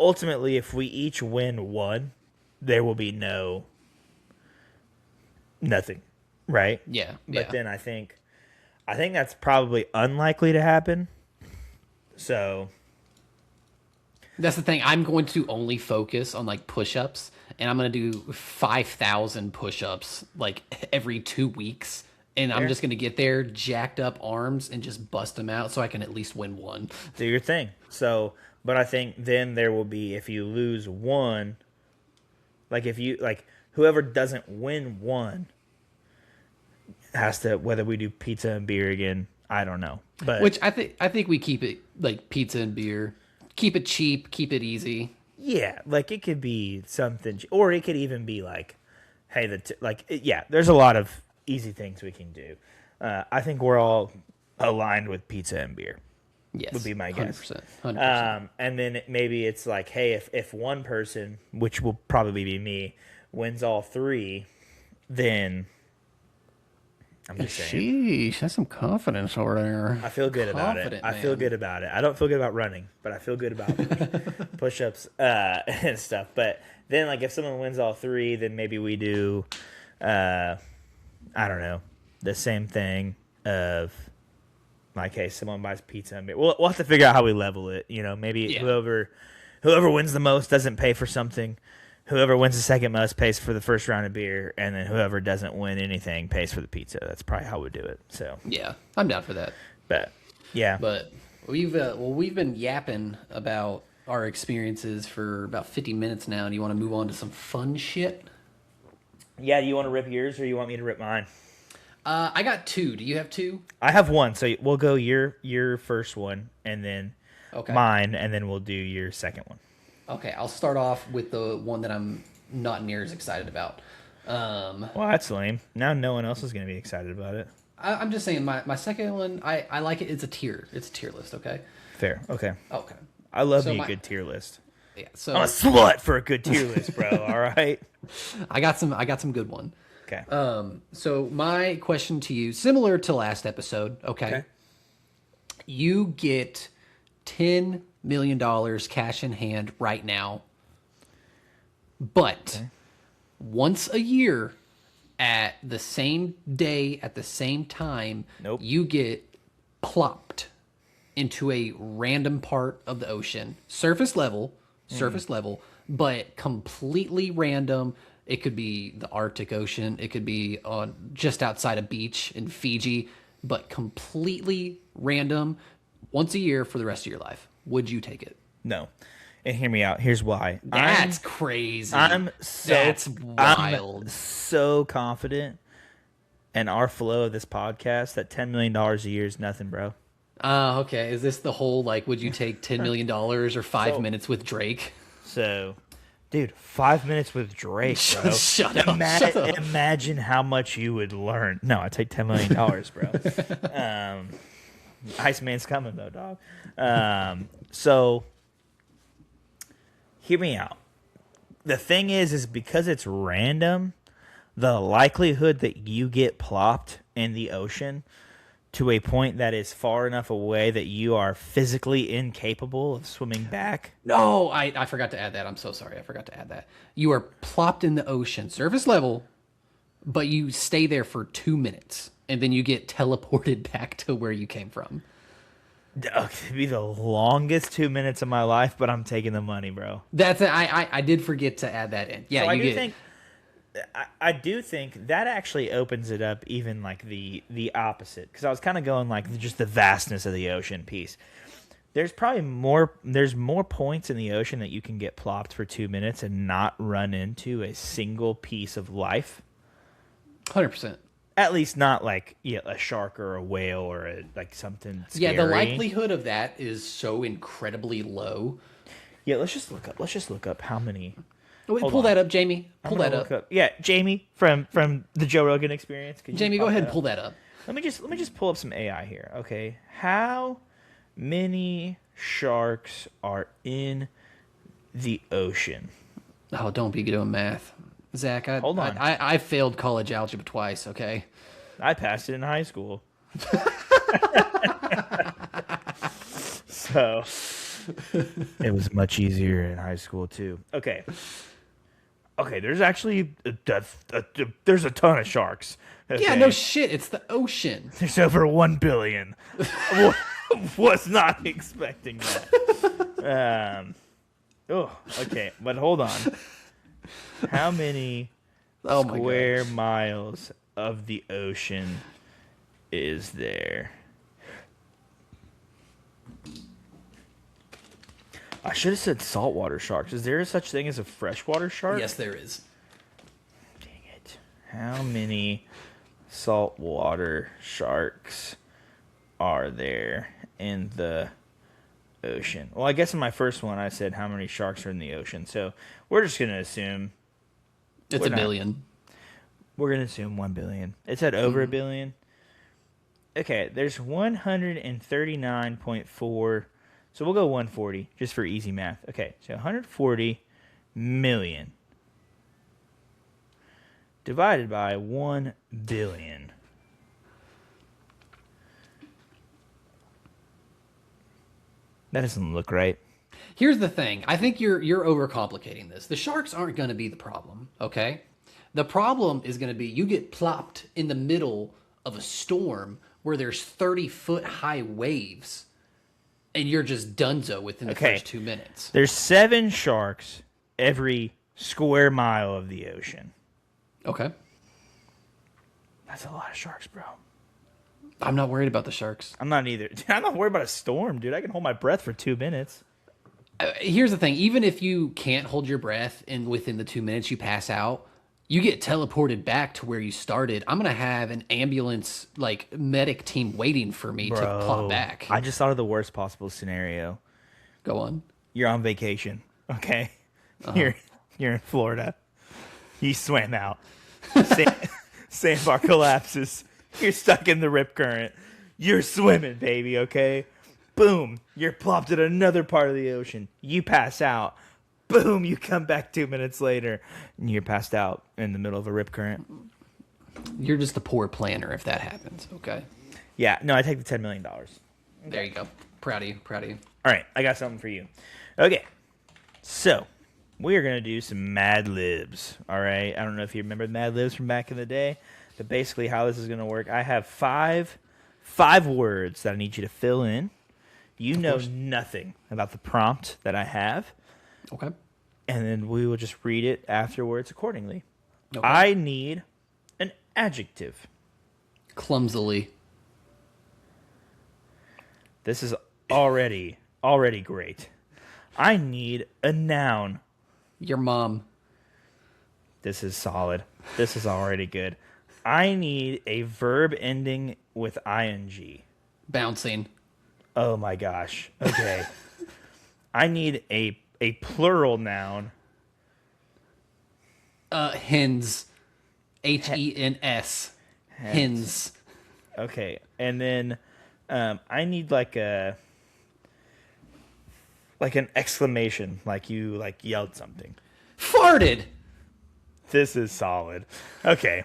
ultimately, if we each win 1, there will be nothing, right? Yeah. But then I think that's probably unlikely to happen. So That's the thing. I'm going to only focus on like push-ups, and I'm going to do 5,000 push-ups like every 2 weeks. And I'm just going to get there, jacked up arms, and just bust them out so I can at least win 1. do your thing. So, but I think then there will be, if you lose 1, like if you like whoever doesn't win 1 has to, whether we do pizza and beer again, I don't know. But Which I think we keep it like pizza and beer. Keep it cheap, keep it easy. yeah, like it could be something, or it could even be like, hey, yeah, there's a lot of easy things we can do. I think we're all aligned with pizza and beer. Yes, Would be my guess. 100%. 100%. And then maybe it's like, hey, if one person, which will probably be me, wins all three, then I'm just saying. Sheesh, that's some confidence over there. I feel good about it. I feel good about it. I don't feel good about running, but I feel good about push-ups and stuff. But then, like, if someone wins all three, then maybe we do, I don't know, the same thing of, like, hey, someone buys pizza and beer. We'll have to figure out how we level it. You know, maybe whoever wins the most doesn't pay for something. Whoever wins the second most pays for the first round of beer, and then whoever doesn't win anything pays for the pizza. That's probably how we do it. So Yeah, I'm down for that. but yeah, But we've been yapping about our experiences for about 50 minutes now. Do you want to move on to some fun shit? yeah. Do you want to rip yours, or you want me to rip mine? I got two. Do you have two? I have one, so we'll go your first one, and then Okay. mine, and then we'll do your second one. Okay, I'll start off with the one that I'm not near as excited about. Well, that's lame. Now no one else is going to be excited about it. I'm just saying my second one, I like it. It's a tier list, okay? Fair. Okay. Okay. I love So me a good tier list. Yeah, so I'm a slut for a good tier list, bro. All right. I got some good one. Okay. So my question to you, similar to last episode, okay? You get $10 million cash in hand right now, but once a year at the same day, at the same time, Nope. you get plopped into a random part of the ocean, surface level, but completely random. It could be the Arctic Ocean. It could be on just outside a beach in Fiji, but completely random once a year for the rest of your life. Would you take it? No. And hear me out. Here's why. That's crazy. That's wild. I'm so confident in our flow of this podcast that $10 million a year is nothing, bro. Okay. Is this the whole, like, would you take $10 million or 5 minutes with Drake? So, dude, 5 minutes with Drake, bro. Shut up. Shut up. Imagine how much you would learn. No, I take $10 million, bro. Iceman's coming, though, dog. So, hear me out. The thing is because it's random, the likelihood that you get plopped in the ocean to a point that is far enough away that you are physically incapable of swimming back. No, I forgot to add that. I'm so sorry. I forgot to add that. You are plopped in the ocean, surface level, but you stay there for 2 minutes, and then you get teleported back to where you came from. It'd be the longest 2 minutes of my life, but I'm taking the money, bro. That's it. I did forget to add that in. Yeah, So you get. I do think that actually opens it up even like the opposite, because I was kind of going like just the vastness of the ocean piece. There's more points in the ocean that you can get plopped for 2 minutes and not run into a single piece of life. 100%. At least not like a shark or a whale or like something scary. Yeah, the likelihood of that is so incredibly low. Yeah, let's just look up how many. Wait, pull that up, Jamie. Pull that up. Yeah, Jamie from the Joe Rogan Experience. Jamie, go ahead and pull that up. Let me just pull up some AI here. Okay, how many sharks are in the ocean? Oh, don't be doing math, Zach. Hold on. I failed college algebra twice. Okay. I passed it in high school. So it was much easier in high school too. Okay, there's actually there's a ton of sharks. Okay? Yeah, no shit. It's the ocean. There's over 1 billion. Was not expecting that. Okay, but hold on. How many square miles of the ocean is there? I should have said saltwater sharks. Is there such thing as a freshwater shark? Yes, there is. Dang it. How many saltwater sharks are there in the ocean? Well, I guess in my first one I said how many sharks are in the ocean. So we're just going to assume It's a billion. We're going to assume 1 billion. It said over a billion. Okay, there's 139.4. So we'll go 140 just for easy math. Okay, so 140 million divided by 1 billion. That doesn't look right. Here's the thing. I think you're overcomplicating this. The sharks aren't going to be the problem, okay? The problem is going to be you get plopped in the middle of a storm where there's 30-foot high waves, and you're just donezo within the first 2 minutes. There's 7 sharks every square mile of the ocean. Okay. That's a lot of sharks, bro. I'm not worried about the sharks. I'm not either. I'm not worried about a storm, dude. I can hold my breath for 2 minutes. Here's the thing. Even if you can't hold your breath and within the 2 minutes you pass out, you get teleported back to where you started. I'm going to have an ambulance, like, medic team waiting for me to plop back. I just thought of the worst possible scenario. Go on. You're on vacation, okay? You're in Florida. You swam out. Sandbar collapses. You're stuck in the rip current. You're swimming, baby, okay? Boom. You're plopped in another part of the ocean. You pass out. Boom. You come back 2 minutes later, and you're passed out in the middle of a rip current. You're just a poor planner if that happens, okay? Yeah. No, I take the $10 million. There you go. Proud of you. Proud of you. All right. I got something for you. Okay. So, we are going to do some Mad Libs. All right. I don't know if you remember Mad Libs from back in the day, but basically how this is going to work. I have five words that I need you to fill in. You know nothing about the prompt that I have. Okay. And then we will just read it afterwards accordingly. Okay. I need an adjective. Clumsily. This is already great. I need a noun. Your mom. This is solid. This is already good. I need a verb ending with ing. Bouncing. Oh my gosh. Okay. I need a plural noun. Hens. Hens. Hens. Okay. And then I need like an exclamation, like you like yelled something. Farted. This is solid. Okay.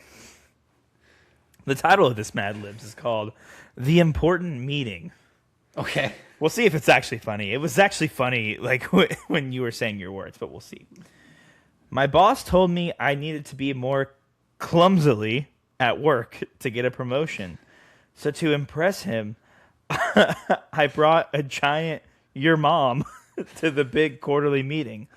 The title of this Mad Libs is called The Important Meeting. Okay. We'll see if it's actually funny. It was actually funny, like, when you were saying your words, but we'll see. My boss told me I needed to be more clumsily at work to get a promotion. So to impress him, I brought a giant your mom to the big quarterly meeting.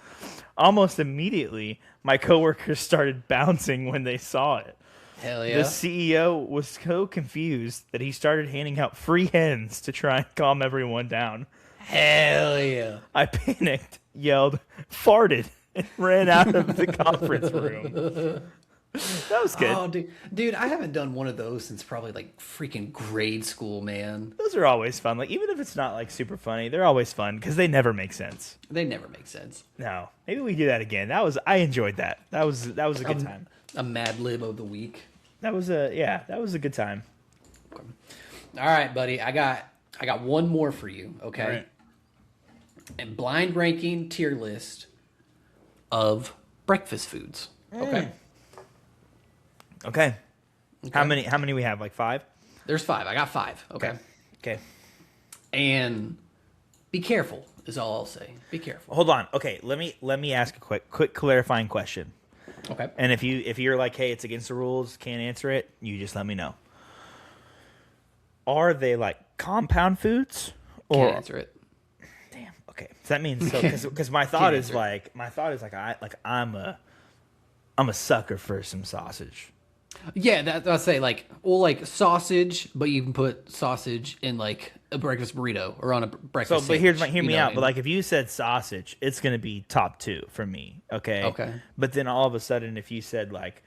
Almost immediately, my coworkers started bouncing when they saw it. Hell yeah. The CEO was so confused that he started handing out free hens to try and calm everyone down. Hell yeah. I panicked, yelled, farted, and ran out of the conference room. That was good. Oh, dude, I haven't done one of those since probably like freaking grade school, man. Those are always fun. Like, even if it's not like super funny, they're always fun because they never make sense. They never make sense. No, maybe we do that again. I enjoyed that. That was a good time. A Mad Lib of the week. That was a good time. Okay. All right, buddy. I got one more for you. Okay. All right. And blind ranking tier list of breakfast foods. Okay. Okay. How many we have? Like 5? There's 5. I got 5. Okay. Okay. And be careful is all I'll say. Be careful. Hold on. Okay, let me ask a quick clarifying question. Okay. And if you're like, hey, it's against the rules, can't answer it, you just let me know. Are they like compound foods? Or Can't answer it. damn. Okay. So that means because my thought is like I'm a sucker for some sausage. Yeah, I'll say like sausage, but you can put sausage in like a breakfast burrito or on a breakfast. So, but sandwich, hear me out. what I mean? But like, if you said sausage, it's gonna be top 2 for me. Okay. Okay. But then all of a sudden, if you said like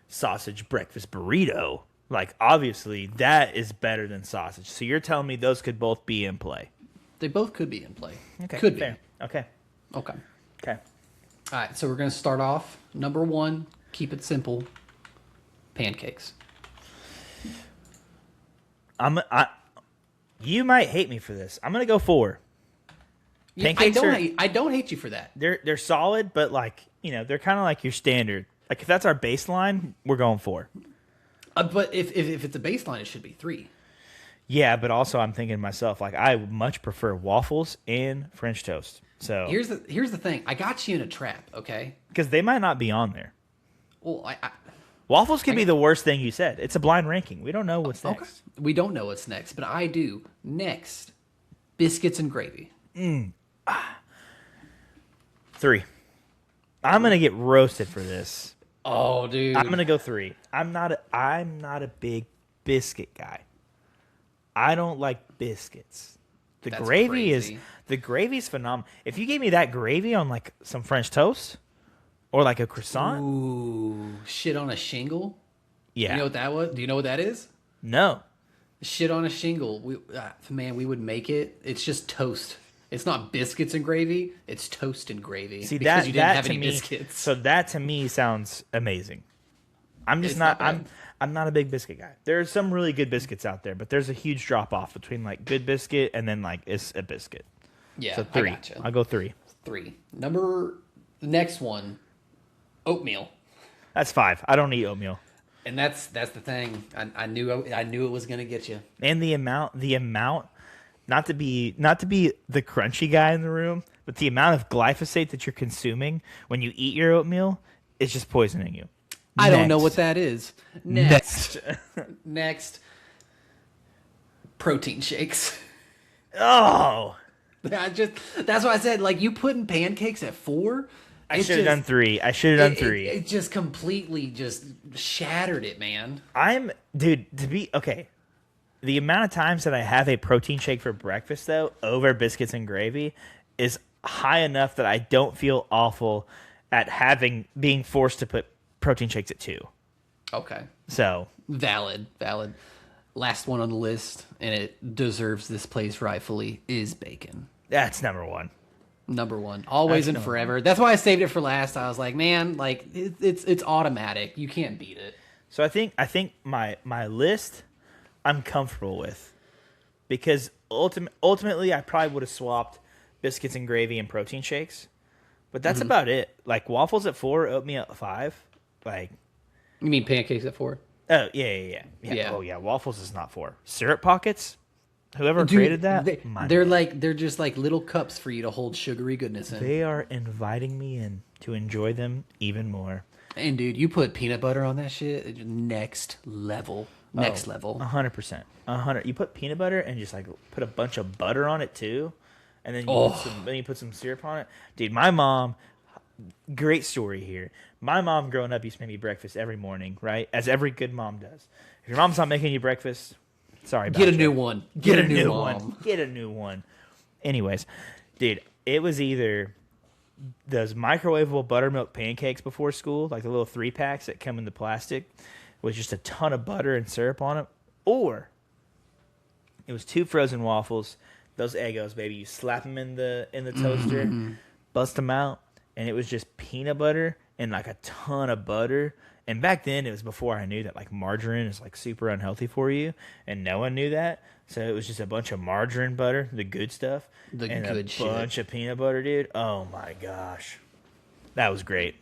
sausage breakfast burrito, like obviously that is better than sausage. So you're telling me those could both be in play? They both could be in play. Okay. Could fair. be. Okay. Okay. Okay. All right. So we're gonna start off. Number 1. Keep it simple. Pancakes. You might hate me for this. I'm gonna go 4. Yeah, Pancakes I don't hate you for that. they're solid, but like they're kind of like your standard. Like if that's our baseline, we're going 4. But if it's a baseline, it should be 3. Yeah, but also I'm thinking to myself like I would much prefer waffles and French toast. So Here's the thing. I got you in a trap. Okay. because they might not be on there. Well, Waffles could be the worst thing you said. It's a blind ranking. We don't know what's okay. next. We don't know what's next, but I do. Next, biscuits and gravy. 3. I'm gonna get roasted for this. Oh, dude. I'm gonna go 3. I'm not a big biscuit guy. I don't like biscuits. That's The gravy's phenomenal. If you gave me that gravy on like some French toast or like a croissant, Ooh, shit on a shingle. yeah. You know what that was? Do you know what that is? No. Shit on a shingle. We would make it. It's just toast. It's not biscuits and gravy. It's toast and gravy. See because that you didn't that have to any me. biscuits. So that to me sounds amazing. I'm just It's not. not bad. I'm not a big biscuit guy. There's some really good biscuits out there, but there's a huge drop off between like good biscuit and then like it's a biscuit. Yeah, So 3. I gotcha. I'll go 3. 3. The next one, oatmeal. That's 5. I don't eat oatmeal. And that's the thing. I knew it was gonna get you. And the amount, not to be the crunchy guy in the room, but the amount of glyphosate that you're consuming when you eat your oatmeal is just poisoning you. I don't know Next. what that is. Next. Protein shakes. Oh, That's why I said, like, you putting pancakes at 4. I should have done 3. I should have done 3. It just completely just shattered it, man. Dude, to be okay. The amount of times that I have a protein shake for breakfast though over biscuits and gravy is high enough that I don't feel awful at being forced to put protein shakes at 2. Okay. So Valid. Last one on the list, and it deserves this place rightfully, is bacon. that's number 1. Number 1, always and forever. That's why I saved it for last. I was like, man, like it's automatic. You can't beat it. So I think my list I'm comfortable with because ultimately I probably would have swapped biscuits and gravy and protein shakes, but that's about it. Like waffles at 4, oatmeal at 5. Like, You mean pancakes at 4? oh yeah. Yeah. Oh yeah, waffles is not 4. Syrup pockets. Whoever created that, They're just like little cups for you to hold sugary goodness in. they are inviting me in to enjoy them even more. And dude, you put peanut butter on that shit, next level. Next level. 100%. 100. You put peanut butter and just like put a bunch of butter on it too, and then you put some syrup on it. Dude, my mom. Great story here. My mom growing up used to make me breakfast every morning, right? As every good mom does. If your mom's not making you breakfast, sorry about Get a you. new one. Get a new mom. one. Get a new one. Anyways, dude, it was either those microwavable buttermilk pancakes before school, like the little 3-packs that come in the plastic with just a ton of butter and syrup on it, or it was 2 frozen waffles, those Eggos, baby. You slap them in the toaster, bust them out, and it was just peanut butter and like a ton of butter. And back then, it was before I knew that like margarine is like super unhealthy for you, and no one knew that. So it was just a bunch of margarine butter, the good stuff, and a bunch of peanut butter, dude. Oh my gosh, that was great.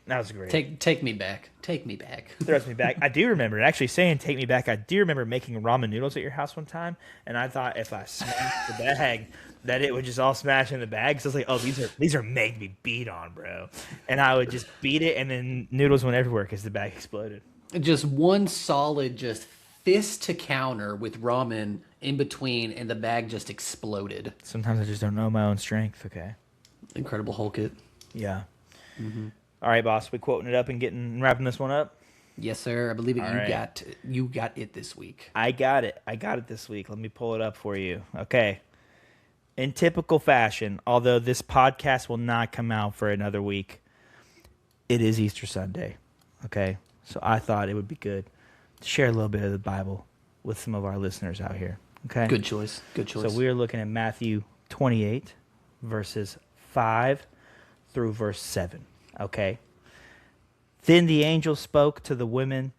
Take me back. Take me back. Throws me back. I do remember actually saying "take me back." I do remember making ramen noodles at your house one time, and I thought if I smashed the bag, that it would just all smash in the bag. So I was like, "Oh, these are made to be beat on, bro." And I would just beat it, and then noodles went everywhere because the bag exploded. Just one solid, just fist to counter with ramen in between, and the bag just exploded. Sometimes I just don't know my own strength. Okay. Incredible Hulk it. Yeah. All right, boss. We quoting it up and wrapping this one up. Yes, sir. I believe it. All right. You got it this week. I got it this week. Let me pull it up for you. Okay. In typical fashion, although this podcast will not come out for another week, it is Easter Sunday. Okay. So I thought it would be good to share a little bit of the Bible with some of our listeners out here. Okay. Good choice. Good choice. So we're looking at Matthew 28, verses 5 through verse 7. Okay. Then the angel spoke to the women.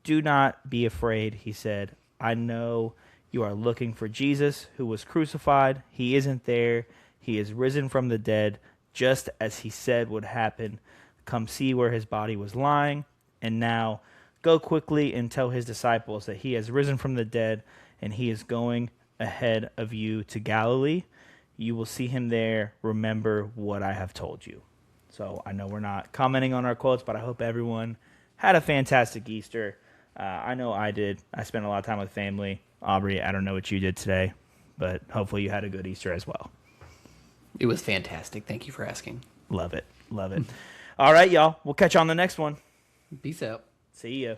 "Do not be afraid," he said. "I know You are looking for Jesus, who was crucified. He isn't there. He is risen from the dead, just as he said would happen. Come see where his body was lying. And now go quickly and tell his disciples that he has risen from the dead, and he is going ahead of you to Galilee. You will see him there. Remember what I have told you. So I know we're not commenting on our quotes, but I hope everyone had a fantastic Easter. I know I did. I spent a lot of time with family. Aubrey, I don't know what you did today, but hopefully you had a good Easter as well. It was fantastic. Thank you for asking. Love it. Love it. All right, y'all. We'll catch you on the next one. Peace out. See ya.